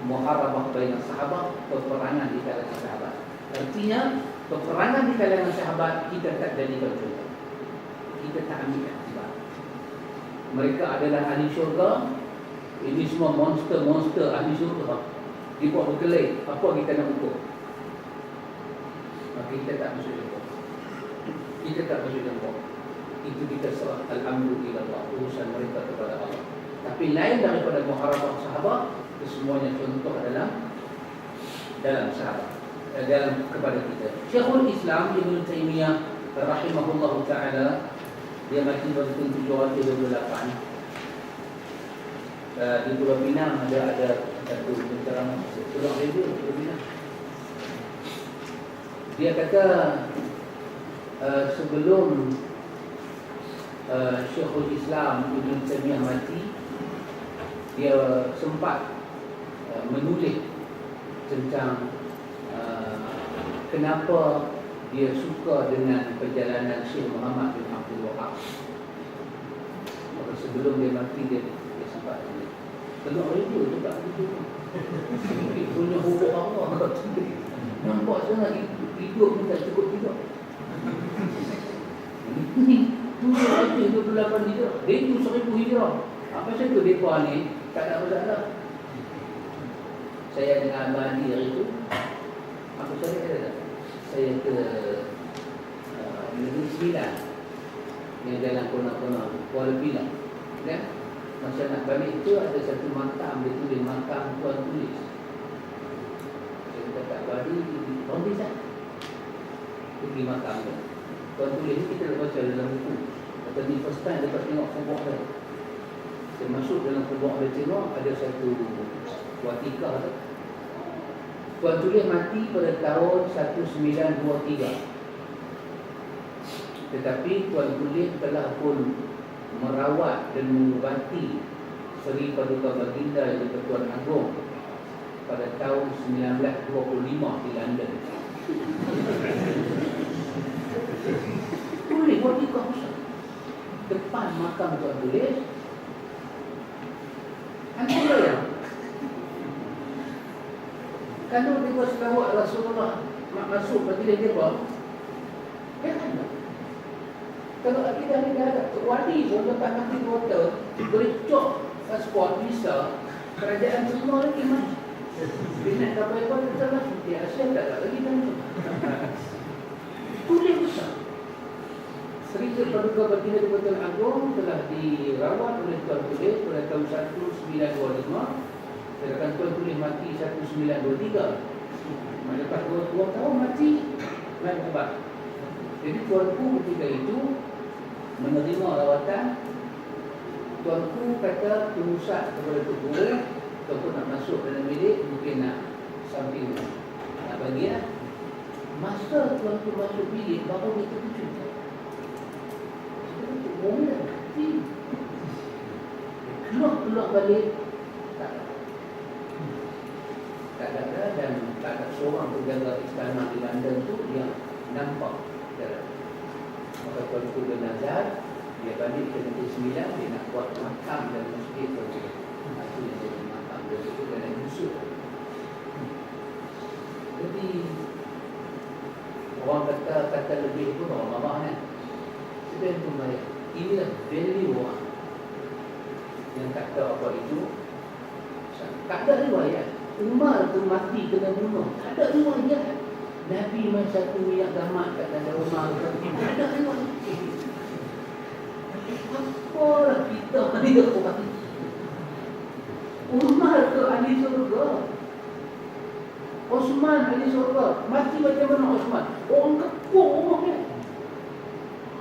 muharabah baina sahabat, peperangan di kalangan sahabat. Artinya peperangan di kalangan sahabat kita tak jadikan contoh, kita tak ambil iktibar. Mereka adalah ahli syurga, ini semua monster-monster ahli syurga, dibuat berkelahi, apa kita nak ukur? Maka kita tak masuk jemput, kita tak masuk jemput. Itu kita serah alhamdulillah, urusan mereka kepada Allah. Tapi lain daripada muharabah sahabat, semuanya contoh dalam sahabat, dalam kepada kita. Syekhul Islam Ibn Taymiyah rahimahullah ta'ala, dia mati pada tahun 728 di Pulau Pinang. Ada satu penceramah Pulau Radio Pulau Pinang. Dia kata sebelum Syekhul Islam Ibn Taymiyah mati, dia sempat menulis tentang kenapa dia suka dengan perjalanan Syekh Muhammad bin Abdul Wahab. Maka sebelum dia mati, dia sempat tulis. Tengok radio tu tak begitu. Punya hubung Allah. Nampak sangat hidup ni tak cukup juga. Ini tulis aja 28 hijrah, itu 1000 hijrah. Apa sebab tu mereka ni tak ada masalah. Saya dengan Abang Adi hari itu, apa saya kata? Saya ke Negeri Sembilan yang jalan kona-kona Kuala Pinang, kan? Masa nak balik itu ada satu makam, dia tulis makam Tuan Tulis. Saya kata tak balik orang bisa pergi makam tu. Tuan Tulis ni kita dah baca dalam buku. Kata ni first time dapat tengok kubur dia. Saya masuk dalam kubur dia, tengok ada satu watikah tu. Tuan Tulis mati pada tahun 1923. Tetapi Tuan Tulis telah pun merawat dan mengubati Seri Paduka Baginda yang Tuan Agong pada tahun 1925 di London. Tulis watikah besar depan makam Tuan Tulis. Anda yang kalau dia buat selawat Rasulullah masuk majlis dia buat, kan? Kalau akidah ni dah ada wali pun lepas nanti water boleh cok pasport visa kerajaan semua lagi mas. Dia nak dapat apa kita lah, dia Asia tak ada lagi kan? Tulis besar. Seri Paduka Baginda Tuan Agong telah dirawat oleh Tuan Tulis pada tahun 1925. Sedangkan Tuan Tulis mati 1923. Lepas 2 tahun mati, main ubat. Jadi tuanku ketika itu menerima rawatan. Tuanku kata penusah kepada Tok Guru, tuanku nak masuk dalam bilik, mungkin nak samping, nak bagi lah. Masa tuanku masuk bilik, baru dia terkejut. Tok Guru dah mati. Keluar balik, tak ada dan tak ada seorang penjaga istana di London tu yang nampak jalan. Maka tuanku bernazar, dia balik ke Negeri Sembilan, dia nak buat makam dan masjid tu. Itu yang jadi makam dia itu dalam musuh. Jadi orang kata lebih pun orang marah kan. Sedang tu mereka, inilah value orang yang kata apa itu. Tak ada riwayat Umar tu mati kena bunuh, tak ada riwayat. Nabi main satu minyak gamat kat dalam Umar, tak ada riwayat. Apalah kita ni orang. Umar ke ahli surga, Osman ahli surga. Mati macam mana Osman? Orang kepung umumnya.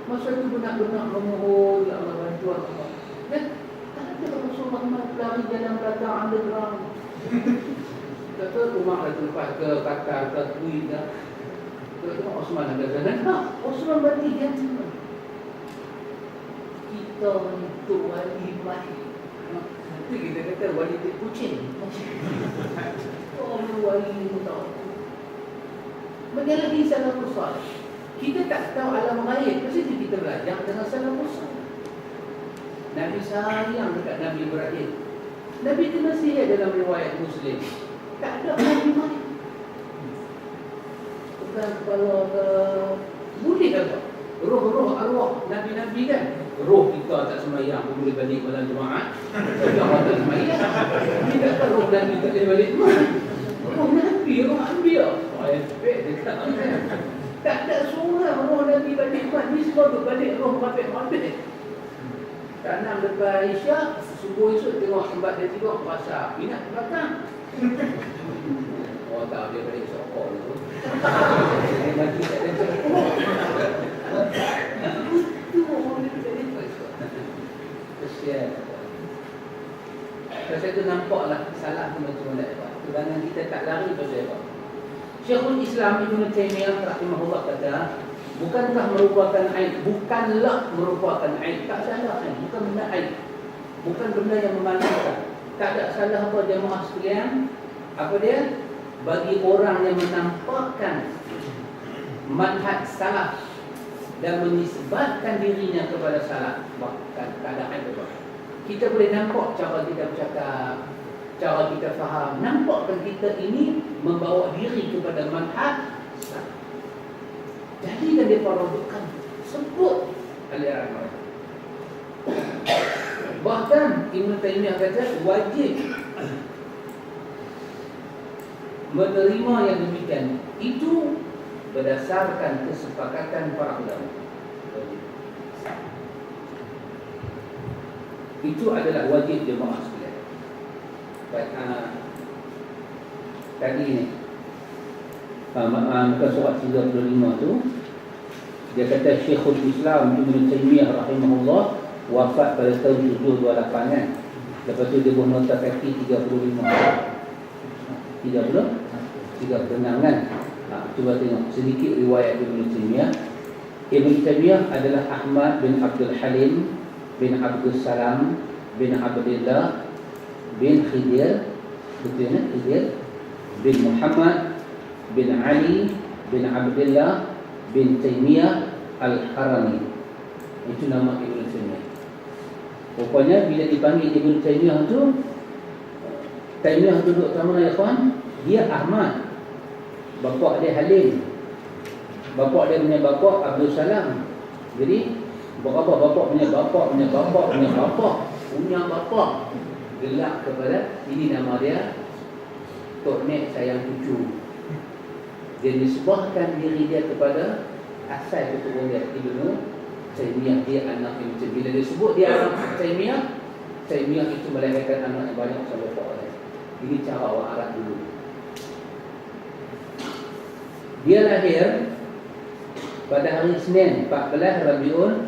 Masa tu benar-benar memohon, ya Allah bantu apa. Dan tak ada Rasulullah lari jalan belakang underground. Kata Umar dah tempat ke Qatar ke Kuwait dah. Kata Osman ada sana. Osman berarti dia cuma. Kita itu wali baik. Nanti kita kata wali tu kucing. Oh, wali itu tahu. Benda lagi salah besar. Kita tak tahu alam gaib. Pasti kita belajar dengan salah besar. Nabi sayang dekat Nabi Ibrahim. Nabi itu nasihat dalam riwayat Muslim. Tak ada Nabi mana. Bukan kepala ke... Boleh tak? Roh-roh arwah Nabi-Nabi kan? Roh kita tak semayang pun boleh balik malam Jumaat. Jangan tak semayang. Kita tak roh Nabi tak boleh balik Jumaat. Roh Nabi, roh Ambiya. Efek dekat kan? Tak ada seorang roh Nabi balik Jumaat. Ni semua tu balik roh mabit-mabit. Tanam depan Isyak, subuh esok tengok tempat dia tidur pasar. Minat ke belakang. Oh tak, dia balik sokok tu. Dia bagi tak ada sokok. Itu orang dia tak ada sokok. Kesian. Pasal tu nampaklah salah tu macam mana. Kerana kita tak lari pasal apa. Syekhul Islam Ibn Taymiyah rahimahullah kata, bukankah merupakan aib, bukanlah merupakan aib, tak salah aib, bukan benda aib, bukan benda yang memalukan. Tak ada salah apa jemaah sekalian. Apa dia? Bagi orang yang menampakkan manhaj salaf dan menisbatkan dirinya kepada salaf, bahkan tak ada aib apa. Kita boleh nampak cara kita bercakap, cara kita faham, nampakkan kita ini membawa diri kepada manhaj salaf. Jadi dan dia parodokkan sebut aliran mereka. Bahkan Ibn Taymiyah kata wajib menerima yang demikian itu berdasarkan kesepakatan para ulama. Itu adalah wajib jemaah sekalian. Baik, tadi ni muka surat 35 tu dia kata Syekhul Islam Ibn Taymiyah rahimahullah wafat pada tahun 728 kan. Lepas tu dia buat nota kaki 35 kan. Cuba tengok sedikit riwayat Ibn Taymiyah. Ibn Taymiyah adalah Ahmad bin Abdul Halim bin Abdul Salam bin Abdullah bin Khidir, betul ya? Khidir bin Muhammad bin Ali bin Abdullah bin Taymiyah Al-Harani. Itu nama Ibn Taymiyah. Rupanya bila dipanggil Ibn Taymiyah tu, Taymiyah duduk kat mana ya kawan? Dia Ahmad, bapak dia Halim, bapak dia punya bapak Abdul Salam. Jadi bapak punya bapak punya bapak gelak kepada ini, nama dia Tok Nek sayang cucu. Dia nisbahkan diri dia kepada asal keturun dia Ibnu Taymiyah, dia anak Ibnu Taymiyah. Bila dia sebut dia anak Taymiyah, Taymiyah itu melahirkan anak yang banyak sampai 4 orang. Ini cara orang Arab dulu. Dia lahir pada hari Senin 14 Rabiul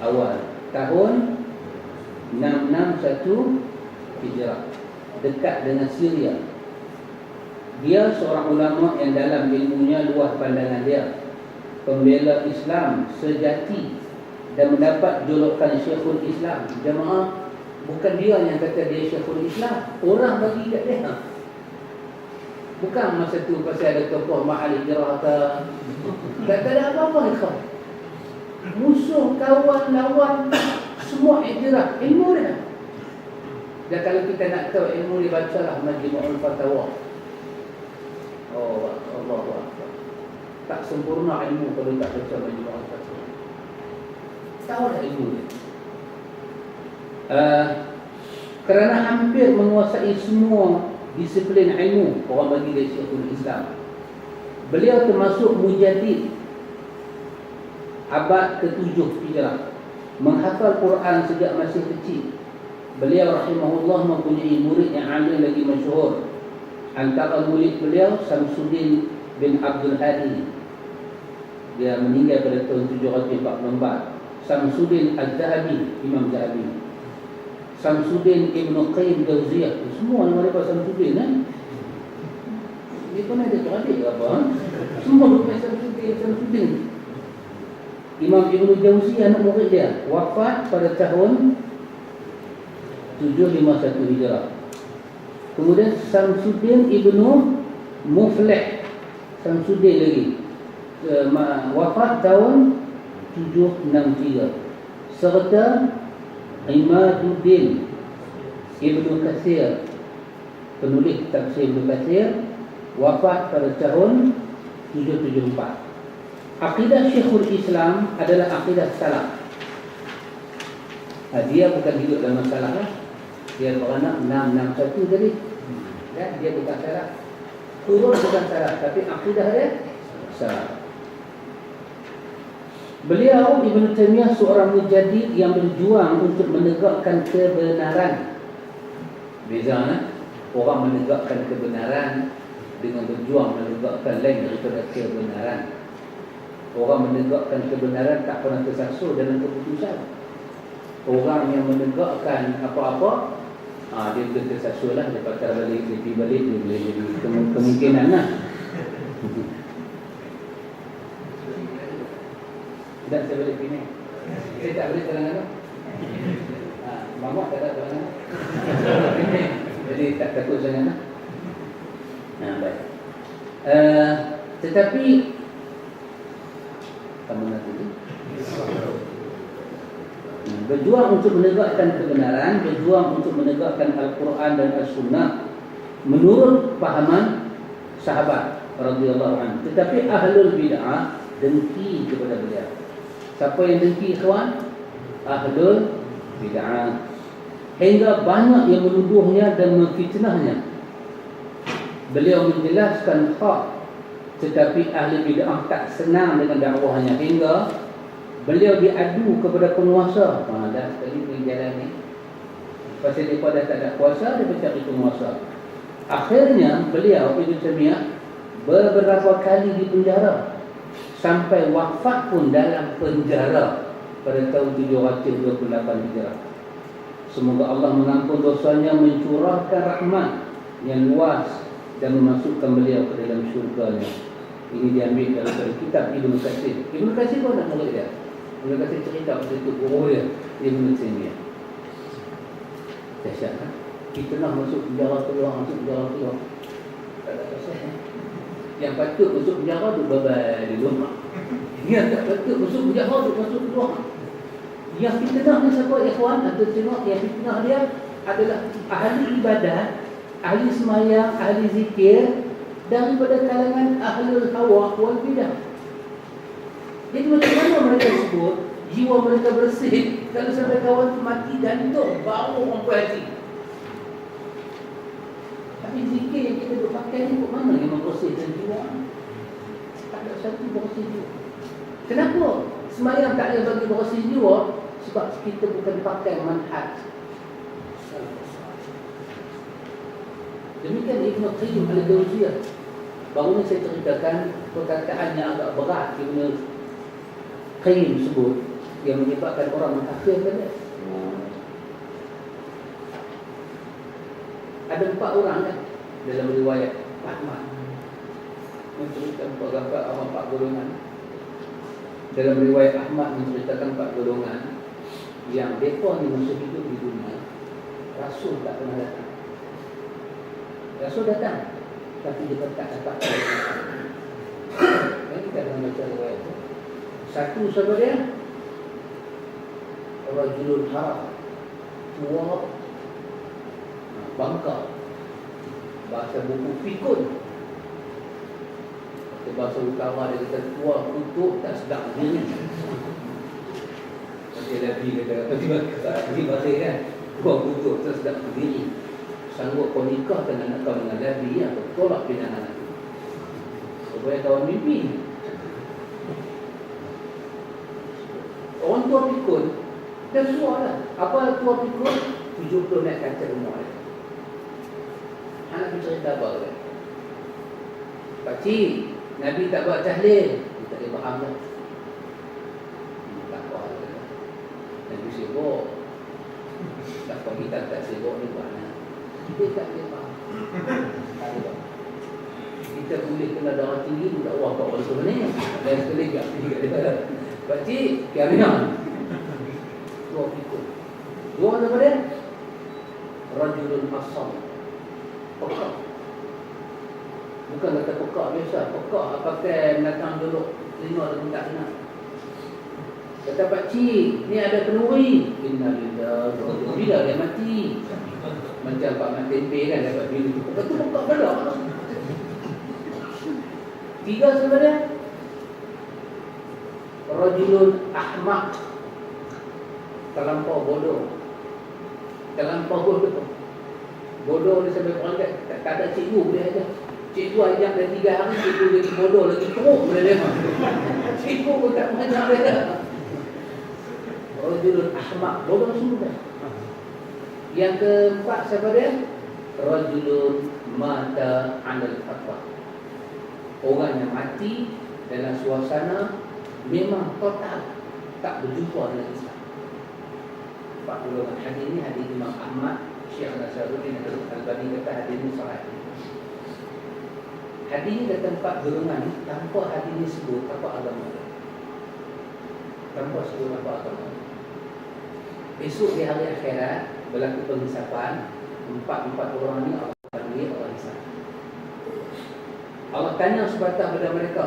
Awal tahun 661 Hijrah, dekat dengan Syria. Dia seorang ulama yang dalam ilmunya luas pandangan dia, pembela Islam sejati dan mendapat julukan Syekhul Islam. Jemaah, bukan dia yang kata dia Syekhul Islam, orang bagi kat dia. Bukan masa tu pasal ada tokoh mahal hijrah tak ada apa-apa kau. Musuh, kawan, lawan, semua hijrah, ilmu dia. Dan kalau kita nak tahu ilmu dia, bacalah Majmu'ul Fatawa. Oh, Allah. Tak sempurna ilmu kalau tak baca Majmu'ul Fatawa. Tahu dah ilmu dia. Kerana hampir menguasai semua disiplin ilmu, orang bagi dia Syekhul Islam. Beliau termasuk mujaddid abad ke-7 Hijrah, menghafal Quran sejak masih kecil. Beliau rahimahullah mempunyai murid yang alim lagi masyhur. Antara murid beliau Samsuddin bin Abdul Hadi. Dia meninggal pada tahun 744. Samsuddin Al-Zahabi, Imam Zahabi. Samsuddin Ibn Qayyim Jauziyah. Semua nama mereka Samsuddin kan? Dia pun ada beradik ke apa? Semua duduk Samsudin. Imam Ibn Jauzi anak murid dia wafat pada tahun 751 Hijrah. Kemudian Samsudin Ibnu Muflih, Samsudin lagi wafat tahun 763. Serta Imaduddin Ibnu Katsir, penulis tafsir Ibnu Katsir, wafat pada tahun 774. Akidah Syekhul Islam adalah akidah salaf. Dia bukan hidup dalam masalah lah. Dia beranak 661 tadi. Dan dia bukan salaf. Turun bukan salaf, tapi akidah dia salaf. Beliau Ibn Taymiyah seorang mujaddid yang berjuang untuk menegakkan kebenaran. Beza kan? Orang menegakkan kebenaran dengan berjuang menegakkan lain daripada kebenaran. Orang menegakkan kebenaran tak pernah tersasul dalam keputusan. Orang yang menegakkan apa-apa, dia tersasul lah. Dia patah balik, dia pergi balik, dia boleh jadi kemungkinan lah. Dan saya balik sini. Saya tak boleh terang-terang. Mamak tak ada terang-terang. Jadi tak takut sangat. Baik. Tetapi kamu nanti berjuang untuk menegakkan kebenaran, berjuang untuk menegakkan Al-Quran dan As-Sunnah menurut pahaman sahabat radhiyallahu anhu. Tetapi ahlul bid'ah dengki kepada beliau. Siapa yang dengki ikhwan? Ahlul bid'ah. Hingga banyak yang menuduhnya dan memfitnahnya. Beliau menjelaskan hak, tetapi ahli bid'ah tak senang dengan dakwahnya hingga beliau diadu kepada penguasa. Dah sekali pergi jalan ni. Pasal dia dah tak ada kuasa, dia mencari penguasa. Akhirnya beliau Ibn Taymiyah beberapa kali dipenjara, sampai wafat pun dalam penjara pada tahun 728 Hijrah. Semoga Allah mengampun dosanya, mencurahkan rahmat yang luas dan memasukkan beliau ke dalam syurga-Nya. Ini diambil daripada kitab Ibn Katsir. Ibn Katsir pun nak murid dia. Ibn Katsir cerita pasal itu guru dia, Ibn Taymiyah. Dahsyat kan? Kita nak masuk penjara keluar, masuk penjara keluar. Tak ada pasal. Yang patut masuk penjara tu babai di rumah. Yang tak patut masuk penjara tu masuk keluar. Yang fitnah ni siapa ikhwan? Atau tengok yang fitnah dia adalah ahli ibadat, ahli semayang, ahli zikir daripada kalangan ahlul hawa wal bidah. Jadi macam mana mereka sebut jiwa mereka bersih kalau sampai kawan tu mati jantung bau orang hati. Tapi zikir yang kita pakai ni kok mana yang membersihkan jiwa? Tak ada satu bersih jiwa. Kenapa semayang tak boleh bagi bersih jiwa? Sebab kita bukan pakai manhaj. Demikian Ibn Qayyim al-Jauziyah. Baru ni saya ceritakan perkataan yang agak berat Ibn Qayyim sebut yang menyebabkan orang mengkafirkan dia. Ada 4 orang kan dalam riwayat Ahmad menceritakan 4 golongan. Dalam riwayat Ahmad menceritakan 4 golongan yang mereka ni masih hidup di dunia, Rasul tak pernah datang. Rasul datang, tapi dia tak dapat. Kita akan baca riwayat itu. Satu siapa dia? Rajulul Haram, tua bangka. Bahasa buku Fikun. Bahasa utama dia kata tua kutuk tak sedap diri. Macam Nabi kata Nabi bahasa kan, tua kutuk tak sedap diri. Sanggup kau nikahkan anak kau dengan Nabi yang tolak pinangan itu supaya kawan mimpi. Orang tua Fikun dah suar lah. Apa tua Fikun? 70 naik kaca rumah dia. Anak bercerita apa kan? Pakcik, Nabi tak buat tahlil. Dia tak boleh faham dah. Tak faham dah. Nabi sibuk. Dapat kita tak sibuk ni buat. Dia tak boleh faham. Kita boleh kena darah tinggi pun tak wah kau orang sebenarnya. Dan sekali biar pergi kat dia. Pakcik, kiamian. Dua pikul. Dua apa dia? Rajulun asam. Pekak. Bukan kata pekak biasa. Pekak pakai menatang duduk lima dan tak kena. Kata pakcik, ni ada penuri. Innalillah. Bila dia mati? Macam Pak Mat Tempe kan dapat biru. Kata tu pekak belah. Tiga sebenarnya. Rajulun ahmak. Terlampau bodoh. Terlampau bodoh. Bodoh ni sampai orang tak ada cikgu boleh aja. Cikgu ajak dah 3 hari, cikgu jadi bodoh lagi teruk boleh dia. Cikgu pun tak mengajar dia. Rajulun ahmak, bodoh semua. Yang keempat siapa dia? Rajulun mata 'alal faqr. Orang yang mati dalam suasana memang total tak berjumpa dengan Islam. 40 hadis ini hadis Imam Ahmad, Syekh Nasruddin Al-Albani kata hadis ini sahih. Hadis ini kata 4 golongan tanpa hadis ini sebut apa agama. Tanpa sebut apa agama. Esok di hari akhirat berlaku penghisapan, empat orang ini Allah panggil orang hisap. Allah tanya sebatang kepada mereka,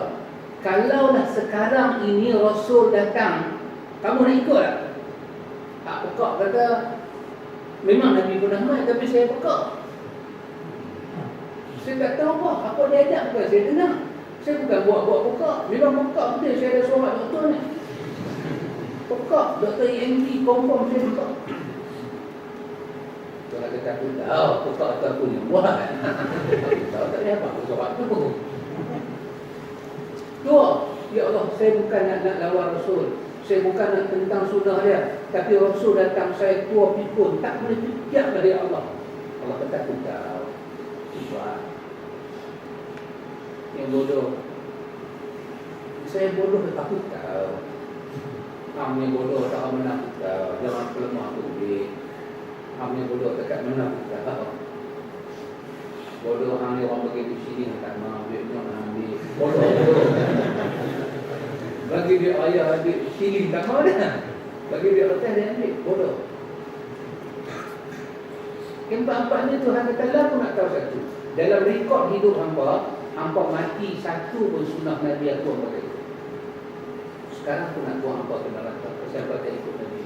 kalaulah sekarang ini Rasul datang, kamu nak ikut tak? Tak pekak kata, memang Nabi pun dah mai, tapi saya pekak. Saya tak tahu apa dia ajak bukan saya dengar. Saya bukan buat-buat pekak, memang pekak betul, saya ada surat doktor ni. Pekak, Dr. EMT confirm saya pekak. Tuan kata aku tahu, pekak tu aku ni buat. Aku tahu tak ada apa, surat tu pun. Dua, ya Allah, saya bukan nak lawan Rasul. Saya bukan nak tentang sunnah dia. Tapi Rasul datang, saya tua pikun, tak boleh fikir dari Allah. Allah kata aku tahu. Buat. Yang bodoh. Saya bodoh, aku tahu. Yang bodoh, tak menang aku tahu. Jangan pelemah aku boleh. Yang bodoh, dekat menang aku tahu. Bodoh hang ni orang bagi di sini tak mau ambil nak ambil. Bodoh. Bagi dia ayah ambil sini tak mau dah. Bagi dia hotel dia ambil. Bodoh. Empat-empat ni Tuhan kata lah aku nak tahu satu. Dalam rekod hidup hangpa mati satu pun sunnah Nabi aku pakai itu. Sekarang aku nak buang hangpa ke neraka. Siapa tak ikut Nabi?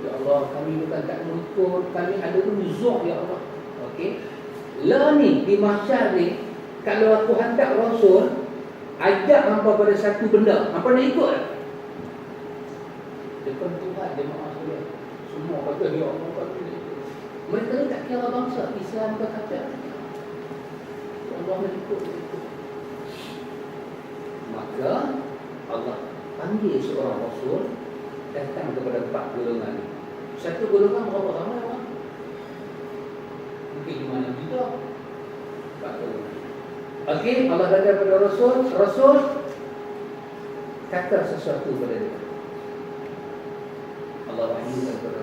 Ya Allah, kami bukan tak mengikut, kami ada nuzuk ya Allah. Okey. Lah ni di mahsyar ni, kalau aku hantar Rasul ajak hangpa pada satu benda, hangpa nak ikut tak? Depan Tuhan jemaah sekalian. Semua kata dia Allah kata dia. Mereka ni tak kira bangsa Islam ke kafir. Allah nak ikut. Maka Allah panggil seorang Rasul datang kepada 4 golongan ni. Satu golongan berapa ramai orang? Mungkin di mana kita 4 golongan. Okey, Allah kata kepada Rasul kata sesuatu kepada dia. Allah wahyukan kepada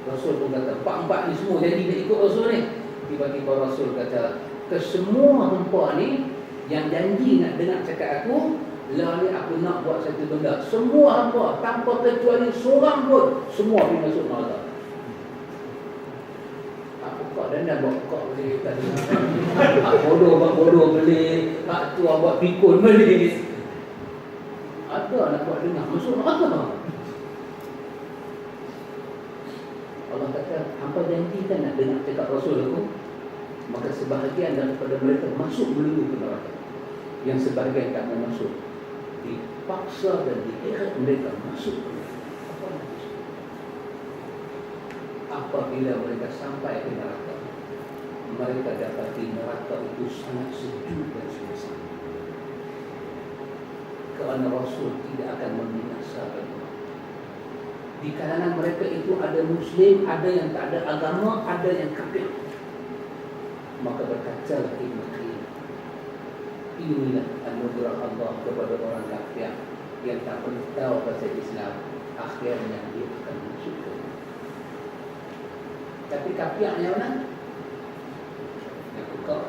Rasul pun kata, 4 ni semua jadi nak ikut Rasul ni. Tiba-tiba Rasul kata, ke semua hangpa ni yang janji nak dengar cakap aku, lah ni aku nak buat satu benda. Semua hangpa tanpa kecuali seorang pun, semua pergi masuk neraka. Aku kok dan buat kok boleh tadi. Bodoh boleh, hak tu buat pikun boleh. Ada nak buat dengar masuk neraka. Allah kata, hampa janjikan nak dengar cakap Rasul aku, maka sebahagian daripada mereka masuk melulu ke neraka. Yang sebahagian tak mau masuk, dipaksa dan diikat mereka masuk ke neraka. Apabila mereka sampai ke neraka, mereka dapati neraka itu sangat sejuk dan suasana. Kerana Rasul tidak akan membinasakan. Di kalangan mereka itu ada Muslim, ada yang tak ada agama, ada yang kafir. Maka berkacalah Ibn Qayyim, inilah anugerah Allah kepada orang kafir yang tak perlu tahu pasal Islam, akhirnya dia akan masuk ke neraka. Tapi kafirnya mana? Yang pekak.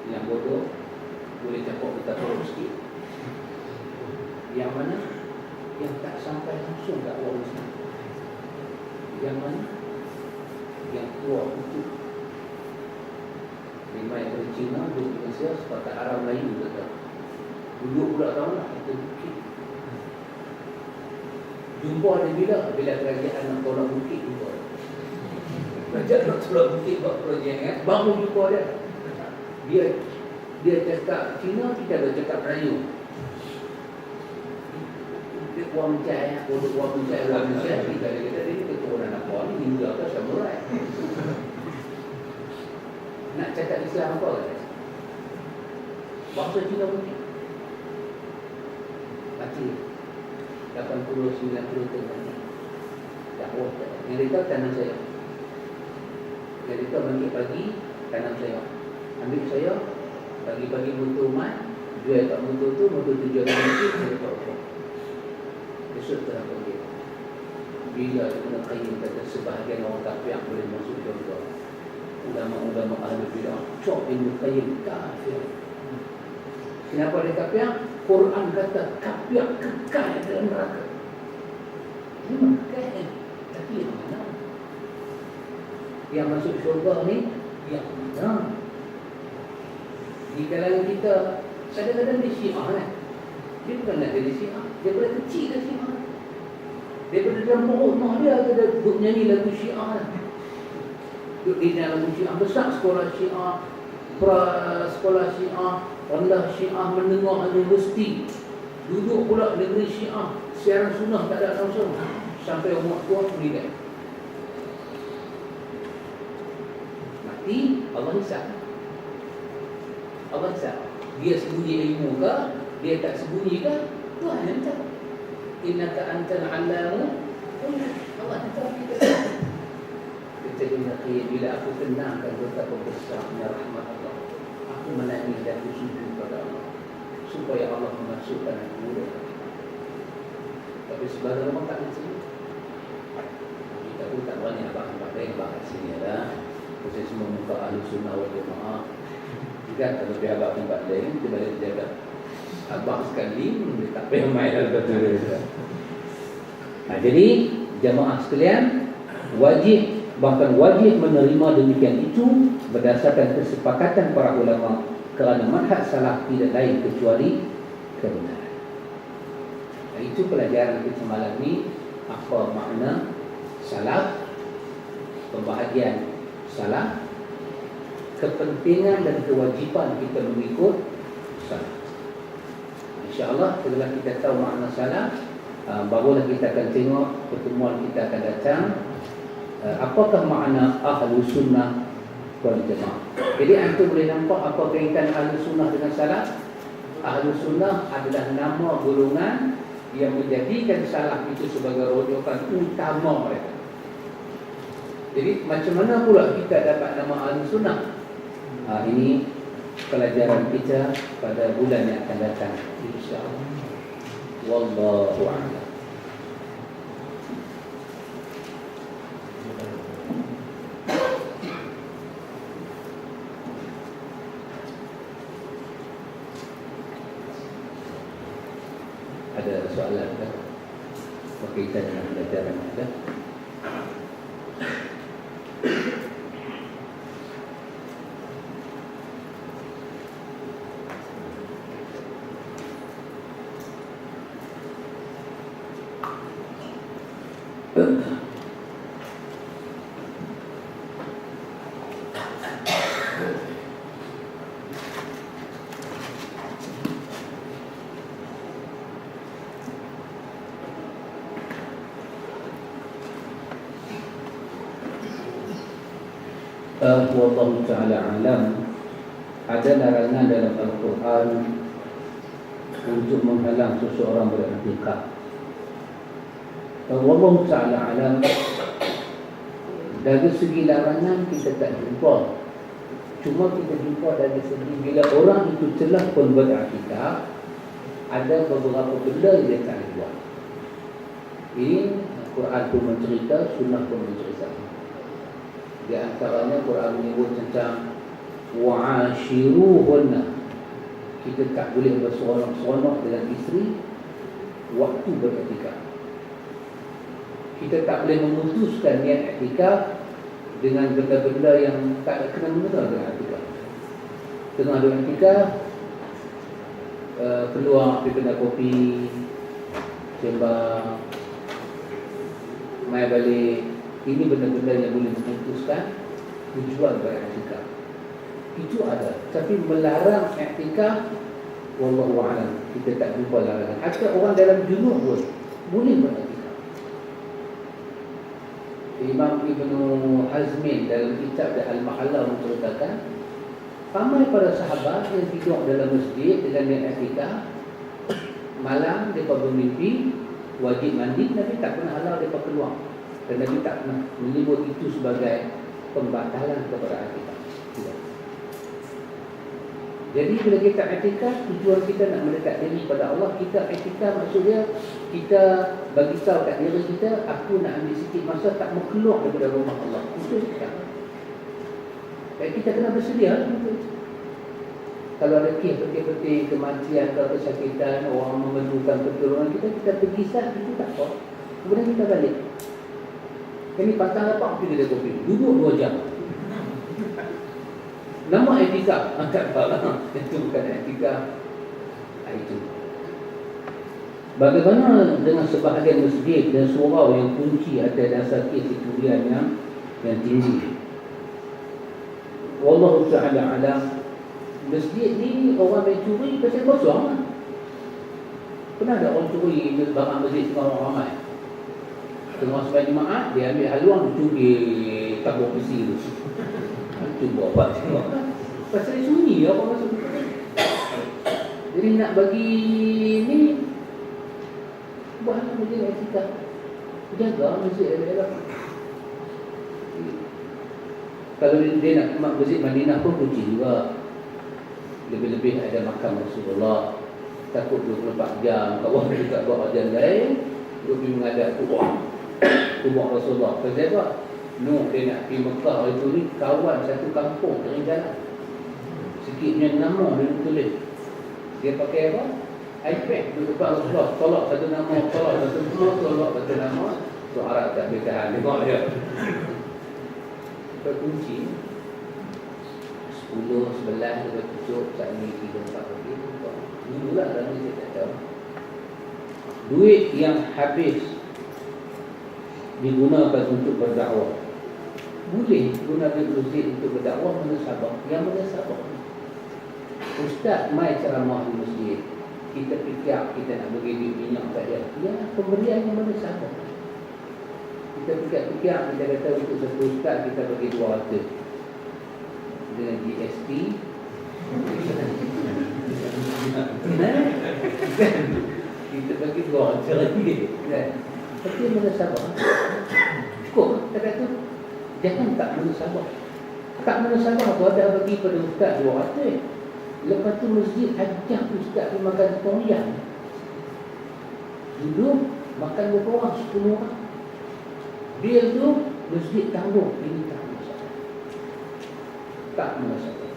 Yang bodoh boleh cakap kita perlu sikit. Yang mana? Yang tak sampai langsung dakwah Islam. Yang mana? Yang tua itu. Memang yang dari Cina, duduk di Malaysia, sepakat Arab Melayu juga. Duduk pula tahu nak itu bukit. Jumpa ada bila kerajaan nak tolak bukit jumpa. Kerajaan nak tolak bukit buat projek baru jumpa dia. Dia cakap Cina, kita ada cakap Melayu. Dia buang mencai, untuk buang mencai, kita ada kata dia keturunan apa ni, Hindu atau Samurai. Nak cakap Islam apa kata? Bangsa Cina pun mati 80-90 tahun mati. Dakwah yang mereka tanam saya. Yang mereka bangkit pagi tanam saya. Ambil saya bagi-bagi motor umat, jual kat motor tu, motor tu jual lagi, saya tak apa. Besok terang pergi. Bila Ibn Qayyim kata sebahagian orang kafir yang boleh masuk syurga, ulama-ulama ahli bidah cop Ibn Qayyim kafir. Kenapa dia kafir? Quran kata kafir kekal dalam neraka. Ini kekal. Tapi yang mana? Yang masuk syurga ni yang mana? Di kalangan kita kadang-kadang dia Syiah kan. Dia bukan nak jadi Syiah. Dia pada kecil dah Syiah. Daripada dalam rumah dia ada nyanyi lagu Syiah. Duduk di dalam lagu Syiah. Besar sekolah Syiah, sekolah Syiah, rendah Syiah, menengah universiti. Duduk pula negeri Syiah. Siaran sunnah tak ada langsung. Sampai umur tua meninggal. Mati, Allah hisab. Allah hisab. Dia sembunyi ilmu ke? Dia tak sembunyi ke? Tuhan yang tahu. Innaka antal allamu. Allah yang tahu kita. Kata Ibn Qayyim, bila aku kenangkan betapa besarnya rahmat Allah, aku menangis dan bersujud kepada Allah supaya Allah memasukkan aku muda. Tapi sebagai orang tak macam itu. Kita pun tak berani abang-abang yang bahas sini adalah saya semua muka ahli sunnah wal jamaah. Kan kalau dia abang tempat lain, dia balik jaga abang sekali, dia tak payah main betul. Jadi jamaah sekalian wajib, bahkan wajib menerima demikian itu berdasarkan kesepakatan para ulama, kerana manhaj salaf tidak lain kecuali kebenaran. Itu pelajaran kita malam ni, apa makna salaf, pembahagian salaf, kepentingan dan kewajipan kita mengikut salaf. InsyaAllah setelah kita tahu makna salaf, barulah kita akan tengok pertemuan kita akan datang, apakah makna ahlu sunnah wal jamaah. Jadi antum boleh nampak apa kaitan ahlu sunnah dengan salaf. Ahlu sunnah adalah nama golongan yang menjadikan salaf itu sebagai rujukan utama mereka. Jadi macam mana pula kita dapat nama ahlu sunnah? Ini pelajaran kita pada bulan yang akan datang, insya-Allah. Wallahu a'lam. Ada soalan ke berkaitan dengan pelajaran kita? Wallahu ta'ala alam. Ada larangan dalam Al-Quran untuk menghalang seseorang beriktikaf. Wallahu ta'ala alam. Dari segi larangan kita tak jumpa. Cuma kita jumpa dari segi bila orang itu telah pun beriktikaf, ada beberapa benda yang dia tak buat. Ini Quran pun mencerita, sunnah pun mencerita. Di antaranya Quran menyebut tentang wa'ashiruhunna, kita tak boleh berseronok-seronok dengan isteri waktu beriktikaf. Kita tak boleh memutuskan niat iktikaf dengan benda-benda yang tak kena mengena dengan iktikaf. Tengah dengan iktikaf, keluar pergi kedai kopi, sembang, mai balik. Ini benda-benda yang boleh memutuskan tujuan beriktikaf. Itu ada. Tapi melarang iktikaf, wallahu a'lam, kita tak jumpa larangan. Hatta orang dalam junub pun boleh beriktikaf. Imam Ibnu Hazmin dalam kitab Al-Mahalla menceritakan, ramai para sahabat yang tidur dalam masjid dengan niat iktikaf, malam mereka bermimpi wajib mandi, Nabi tak pernah halau mereka keluar, dan Nabi tak pernah menyebut itu sebagai pembatalan kepada iktikaf. Tidak. Jadi bila kita iktikaf, tujuan kita nak mendekat diri pada Allah. Kita iktikaf maksudnya kita bagi tahu kat diri kita, aku nak ambil sikit masa tak mau keluar daripada rumah Allah. Itu iktikaf. Dan kita kena bersedia. Kalau ada peti-peti kematian atau kesakitan, orang memerlukan pertolongan kita, kita pergi sah, itu tak apa. Kemudian kita balik. Ini patang apa? Pergi kedai kopi. Duduk 2 jam. Nama iktikaf, tak apa. Itu bukan iktikaf. Itu. Bagaimana dengan sebahagian masjid dan surau yang kunci ada dasar kesekulian yang tinggi? Wallahu ta'ala alam. Masjid ni orang main curi pasal kosong. Pernah ada orang curi barang masjid tengah orang ramai. Tengah sembahyang Jumaat, dia ambil haluan, curi tabung besi tu. Cuba buat tengok. Pasal sunyi apa masuk. Jadi nak bagi ni, buatlah masjid iktikaf. Jaga masjid elok. Kalau dia nak masjid Madinah pun kunci juga. Lebih-lebih ada makam Rasulullah. Takut 24 jam kawan dekat buat ajan lain, dia pergi menghadap kubur Rasulullah. Pasal apa? Nuh dia nak pergi Mekah hari tu ni, kawan satu kampung tengah jalan. Sikitnya nama dia tulis. Dia pakai apa? iPad duduk depan Rasulullah. Tolak satu nama, tolak satu nama, tolak satu nama. Tu Arab tak boleh tahan. Tengok dia. Terkunci 10, 11 dia tutup. Saat ni 3, 4 lagi. Dulu lah dalam ni saya tak tahu. Duit yang habis digunakan untuk berdakwah, boleh guna duit untuk berdakwah, mana sabar. Yang mana sabar, ustaz mai ceramah di masjid, kita fikir kita nak bagi duit minyak kat dia, ya pemberian yang mana sabar. Kita fikir-fikir, kita kata untuk satu ustaz kita bagi 200 dengan GST. Kita bagi 200 lagi kan. Tapi mana sabar. Cukup kita kata, jangan tak mana sabar. Tak mana sabar tu ada bagi pada ustaz 200. Lepas tu masjid ajak ustaz pergi makan tomyam. Duduk makan berapa orang? 10 orang. Bil tu masjid tanggung. Ini tak mana sabar. Tak mana sabar.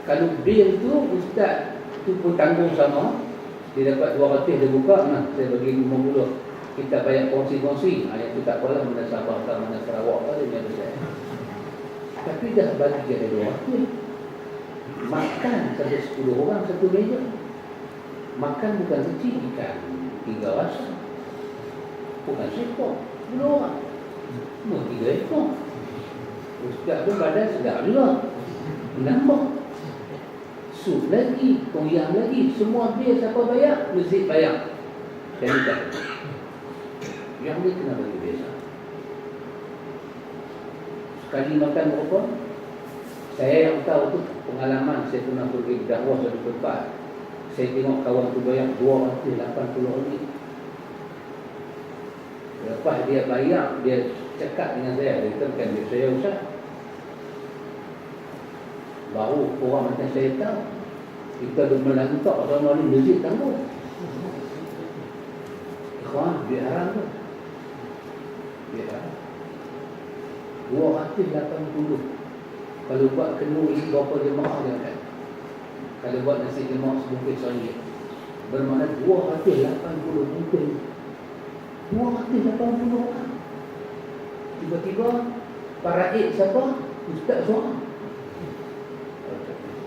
Kalau bil tu ustaz tu pun tanggung sama, dia dapat 200 dia buka, nah saya bagi 50. Kita bayar kongsi-kongsi. Yang tu tak apalah, mana Sabah ke mana Sarawak ke dia saya. Tapi dah bagi dia 200. Makan sampai 10 orang satu meja. Makan bukan kecil, ikan 3 rasa. Bukan seekor, 10 orang. Cuma 3 ekor. Ustaz tu badan sedap juga. Menambah. Sup lagi, toyang lagi, semua bil siapa bayar? Masjid bayar. Jadi tak. Yang ni kena bagi biasa. Sekali makan berapa? Saya yang tahu tu pengalaman, saya pernah pergi dakwah satu tempat. Saya tengok kawan tu bayar 280 ringgit. Lepas dia bayar, dia cakap dengan saya, dia katakan dia, saya Ustaz. Baru orang macam saya tahu, kita dah melantak sama ni masjid tanggung. Ikhwan, dia haram tu. Dia haram. 280. Kalau buat kenu ini berapa jemaah dia kan? Kalau buat nasi jemaah sebungkus RM1, bermakna 280 bungkus. 280 orang. Tiba-tiba paraid siapa? Ustaz seorang.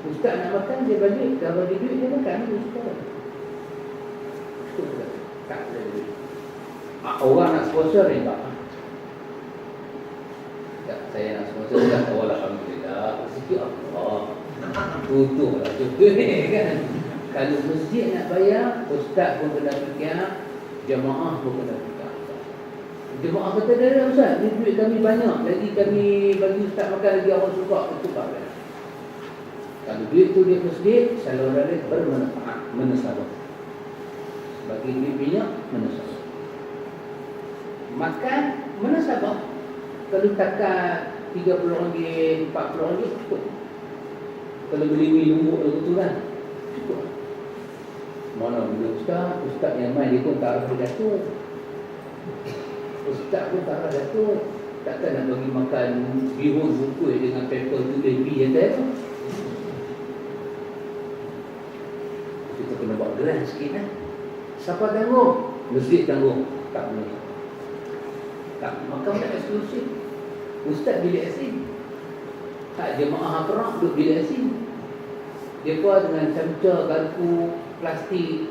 Ustaz nak makan dia balik, dah bagi duit dia makan Ustaz. Tak ada duit. Orang nak sponsor ni tak? Tak, saya nak sponsor tak. Alhamdulillah, rezeki Allah. Tutup lah tutup kan. Kalau masjid nak bayar, ustaz pun kena fikir, jemaah pun kena fikir. Jemaah kata dah ustaz, ni duit kami banyak, jadi kami bagi ustaz makan lagi orang suka, tukar kan. Kalau duit tu dia masjid, saluran dia bermanfaat, menasabah. Bagi duit minyak, menasabah. Makan, menasabah. Kalau takat RM30, RM40 cukup. Kalau beli mi lumbuk tu kan, cukup. Mana bila ustaz yang main dia pun tak ada datuk. Ustaz pun tak ada datuk. Takkan nak bagi makan bihun bungkus dengan pepper tu baby yang tak apa. Kita kena buat grand sikit kan. Siapa tanggung? Masjid tanggung. Tak boleh. Tak, makan tak eksklusif. Ustaz bilik asin. Tak, jemaah perak duduk bilik asin. Mereka dengan camca, garpu, plastik,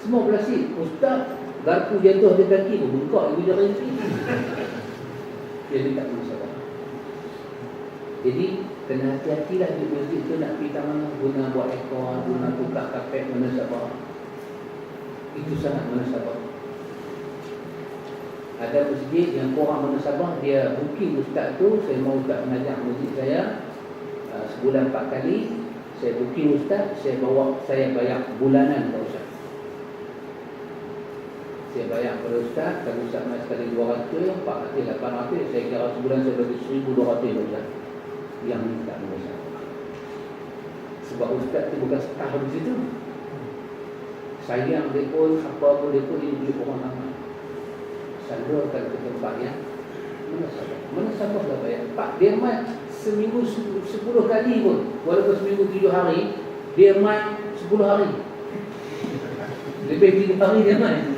semua plastik. Ustaz, garpu jatuh di kaki pun bengkak ibu jari sini. Jadi tak masalah. Jadi kena hati-hatilah di masjid tu nak pergi tangan guna buat ekor, guna buka kapet menasabah. Itu sangat menasabah. Ada masjid yang kurang menasabah, dia booking ustaz tu, saya mau ustaz mengajar masjid saya sebulan 4 kali. Saya booking ustaz, saya bayar bulanan ke ustaz. Saya bayar kepada ustaz, kalau ustaz mai sekali 200, 400, 800, saya kira sebulan saya bagi 1,200 ustaz. Yang minta ustaz. Sebab ustaz tu bukan staff di situ. Sayang dia pun, apa pun dia pun hidup orang ramai. Salurkan ke tempat yang menasabah dah bayar. Pak, dia mai seminggu 10 kali pun, walaupun seminggu 7 hari, dia mai 10 hari. Lebih 3 hari dia mai.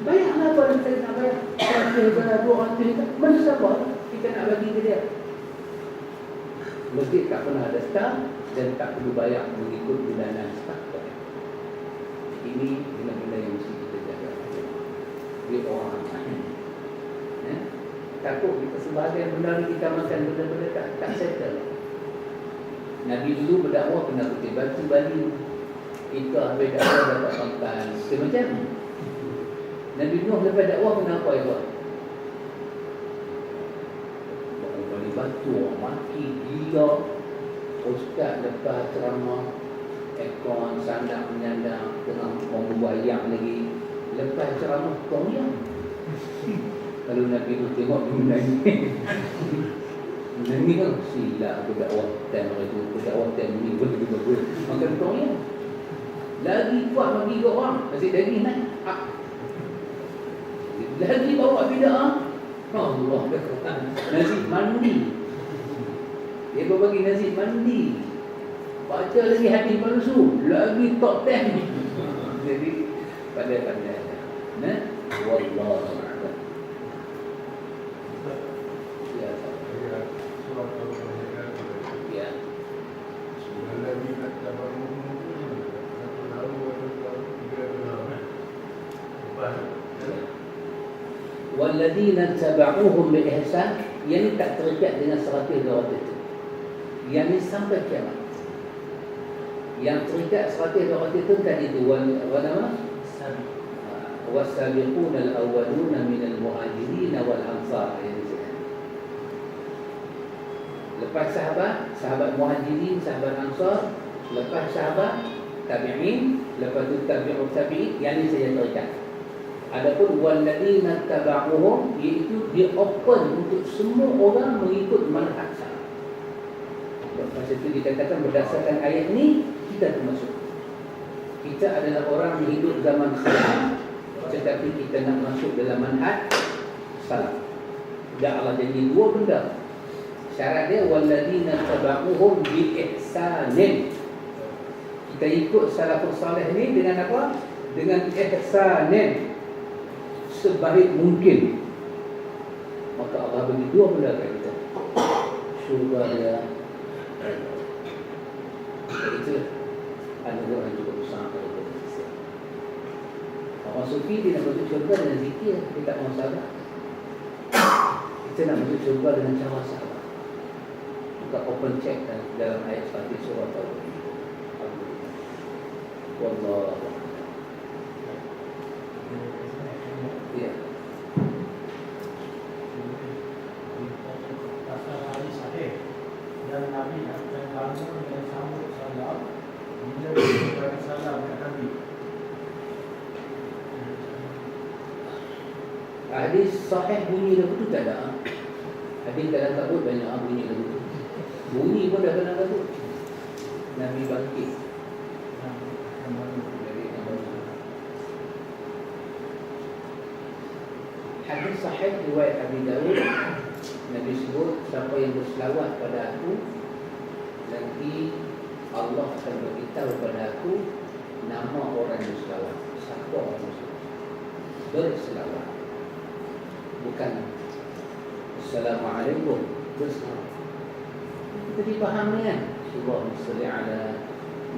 Bayarlah apa yang saya nak bayar. Saya 200, menasabah kita nak bagi ke dia. Masjid tak pernah ada staff dan tak perlu bayar mengikut bulanan staff. Ini benda-benda yang mesti kita jaga. Dia orang takut kita sebahagian benda ni kita makan benda-benda tak settle. Nabi dulu berdakwah kena kutip batu bali. Itu habis dakwah dapat makan semacam. Nabi Nuh lepas dakwah kena apa ya buat? Bali batu, orang maki, gila. Ustaz lepas ceramah, ekon, sandang, menyandang, tengah membayang lagi. Lepas ceramah, tolong. Kalau Nabi tu tengok dia menangis. Menangis kan, silap aku dakwah time itu, aku dakwah time ni, betul-betul. Maka tolong. Lagi kuat bagi orang, nasi daging naik. Lagi bawa bid'ah. Allah berkata, nasi mandi. Dia berbagi nasi mandi. Baca lagi hadis palsu, lagi top 10. Jadi pandai-pandai. Nah, wallahu a'lam. Ya. Walladzina tabauhum bi ihsan, yang tak terikat dengan 100 itu. Yang sampai kiamat. Yang terikat 100 itu tadi itu nama wasabiqun al-awwaluna min al-muhajirin wal ansar. Lepas sahabat muhajirin, sahabat ansar, lepas sahabat tabi'in, lepas itu tabi'ut tabi'in, yang ini saja terikat. Adapun walladzina tabauhum, iaitu dia open untuk semua orang mengikut manhaj salaf. Lepas itu dikatakan berdasarkan ayat ini kita termasuk. Kita adalah orang yang hidup zaman salaf, tetapi kita nak masuk dalam manhaj salaf. Dan Allah janji dua benda. Syarat dia walladzina tabauhum bi ihsanin. Kita ikut salafus salih ni dengan apa? Dengan ihsanin, sebaik mungkin. Maka Allah bagi dua benda kat kita, syurga dia. Itu anugerah yang cukup besar kepada kita. Orang sufi dia nak masuk syurga dengan zikir, dia tak mahu sabar. Kita nak masuk syurga dengan cara sabar. Buka open check dalam ayat Fatih surah Tauhid. Wallah. Ya. Pasal hadis sahih dan Nabi akan bangun dengan sambut salam bila berikan salam kat Nabi. Hadis sahih bunyi lagu tu tak ada. Hadis dalam kabut banyak bunyi lagu tu. Bunyi pun dah kena kabut. Nabi bangkit. Hadis sahih riwayat Abi Daud, Nabi sebut, siapa yang berselawat pada aku, nanti Allah akan beritahu pada aku nama orang yang berselawat. Siapa orang berselawat? Berselawat, bukan Assalamualaikum, berselawat. Kita dipahami kan? Allahumma salli ala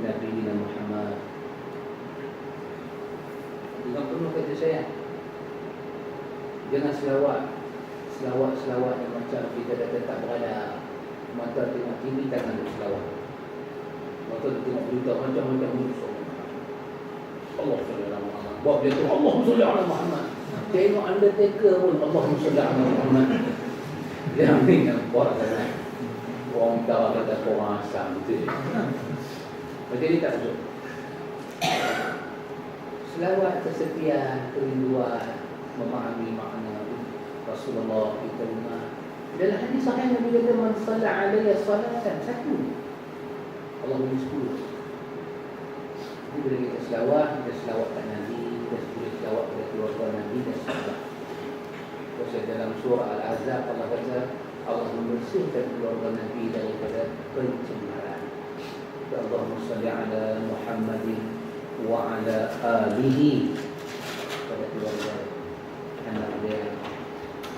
Nabi Muhammad. Dengan penuh kata saya, jangan selawat yang macam kita dah tetap berada. Mata tengok TV, tangan duk selawat. Mata tengok berita macam-macam musuh. Allah salli ala Muhammad. Buat dia tu Allah salli ala Muhammad. Tengok Undertaker pun Allah salli ala Muhammad. Jangan ingat buat sangat. Orang tahu kata korang asam tu. Macam ni tak betul. Selawat kesetiaan, kerinduan, memahami makna Rasulullah kita rumah. Dalam hadis sahih Nabi kata man shalla alayya salatan, satu. Allah beri 10. Jadi bila kita selawat kat Nabi, kita selawat pada keluarga Nabi dan sahabat. Terus dalam surah Al-Ahzab Allah kata Allah membersihkan keluarga Nabi daripada pencemaran. Allahumma salli ala Muhammadin wa ala alihi, pada keluarga anak dia.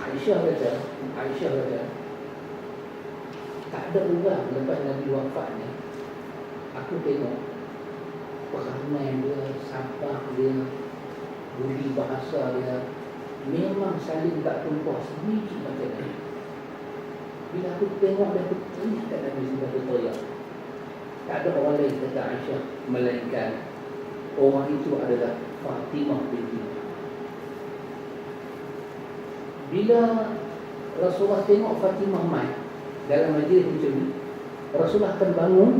Aisyah kata tak ada orang lepas Nabi wafat ni, aku tengok perangai dia, sabar dia, budi bahasa dia memang saling tak tumpah sebiji macam ni. Bila aku tengok dia teriak kat Nabi sampai teriak. Tak ada orang lain kata Aisyah melainkan orang itu adalah Fatimah binti. Bila Rasulullah tengok Fatimah mai dalam majlis macam ni, Rasulullah akan bangun,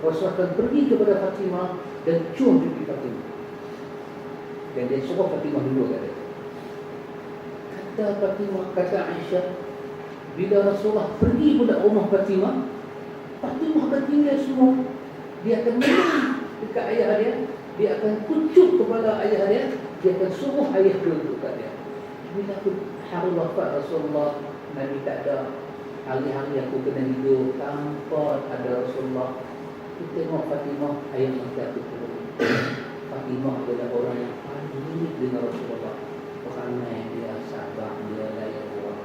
Rasulullah akan pergi kepada Fatimah dan cium pipi Fatimah. Dan dia suruh Fatimah duduk kat dia. Kata Fatimah, kata Aisyah, bila Rasulullah pergi pula rumah Fatimah akan tinggal semua. Dia akan menang dekat ayah dia akan kucuk kepala ayah dia akan suruh ayah duduk kat dia. Bila aku hari wafat Rasulullah, Nabi tak ada, hari-hari aku kena hidup tanpa ada Rasulullah. Aku tengok Fatimah, ayah mata aku turun. Fatimah adalah orang yang paling mirip dengan Rasulullah. Perangai dia, sabar dia, layan orang.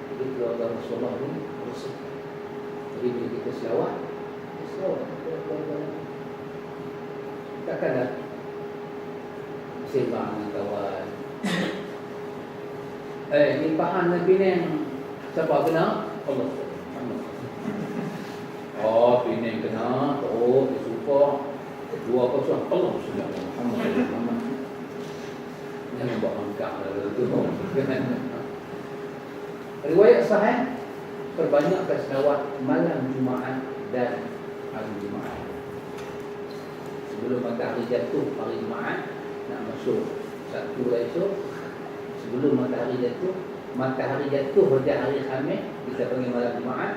Jadi keluarga Rasulullah ni bersih. Jadi bila kita selawat takkanlah sembang dengan kawan. Limpahan Nabi ni siapa kena? Allah. Oh, Penang kena, dia suka 2-0 Allah sudah Muhammad. Jangan buat angkat tu. Riwayat sahih perbanyakkan selawat malam Jumaat dan hari Jumaat. Sebelum matahari jatuh hari Jumaat nak masuk Sabtu esok, sebelum matahari jatuh pada hari Khamis, kita panggil malam Jumaat.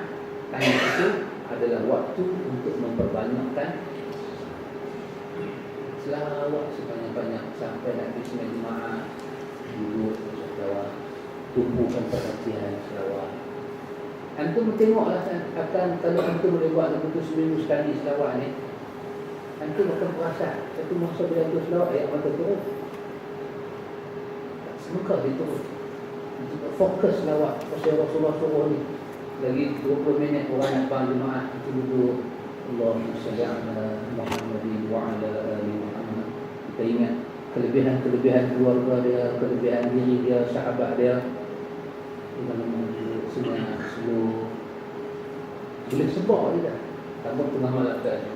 Time itu adalah waktu untuk memperbanyakkan selawat sebanyak-banyak sampai nak bismillah Jumaat, duduk selawat, tumpukan perhatian selawat. Antum tengoklah akan kalau antum boleh buat betul seminggu sekali selawat ni, antum akan perasan satu masa bila antum selawat ayat mata turun. Semoga dia turun. Kita fokus selawat pasal Rasulullah suruh ni. Lagi 20 minit orang nak bang jemaah itu duduk Allahumma salli ala Muhammadin wa ala ali Muhammad. Kita ingat kelebihan-kelebihan keluarga dia, kelebihan diri dia, sahabat dia. Semua slow. Boleh sebab je dah. Tanpa tengah malam tadi.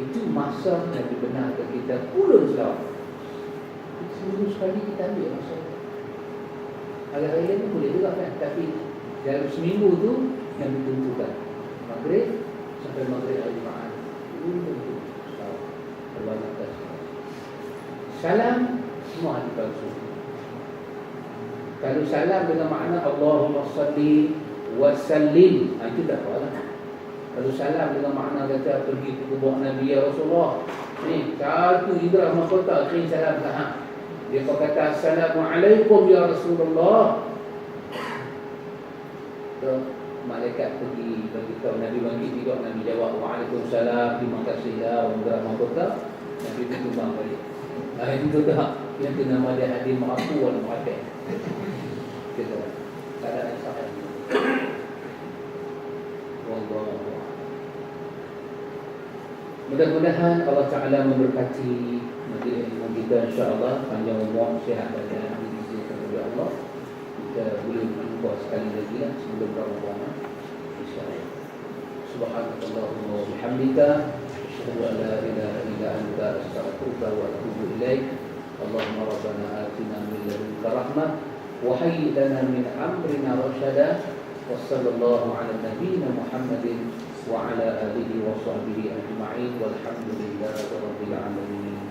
Itu masa yang dibenarkan kita puluh selawat. Seminggu sekali kita ambil masa. Hari-hari lain boleh juga kan. Tapi dalam seminggu tu yang ditentukan. Maghrib sampai maghrib al-Jumaat. Itu tentu. Terbanyakkan. Salam semua hari palsu. Kalau salam dengan makna Allahumma salli wa sallim, itu dah apa lah. Kalau salam dengan makna kata pergi ke kubur Nabi ya Rasulullah, ni satu idrah mahkota kirim salam tak. Dia kata Assalamualaikum ya Rasulullah. So, malaikat pergi bagi tahu Nabi bangkit juga, Nabi jawab Waalaikumsalam, terima kasih ya idrah mahkota. Nabi itu bang balik. Itu dah yang tu nama dia Hadim Ma'afu wal Mu'adah. Kita tak ada yang sahaja. Wallahu. Mudah-mudahan Allah Ta'ala memberkati majlis ilmu kita, insya-Allah panjang umur, sihat badan, diizinkan oleh Allah. Kita boleh berjumpa sekali lagi lah sebelum Ramadan, insya-Allah. Subhanallahumma wa bihamdika, asyhadu an la ilaha illa anta, astaghfiruka wa atubu ilaik. Allahumma rabbana atina min ladunka rahmah wa hayyi lana min amrina rashada. Wassallallahu ala nabiyyina Muhammadin wa ala alihi wa sahbihi ajma'in walhamdulillahi rabbil alamin.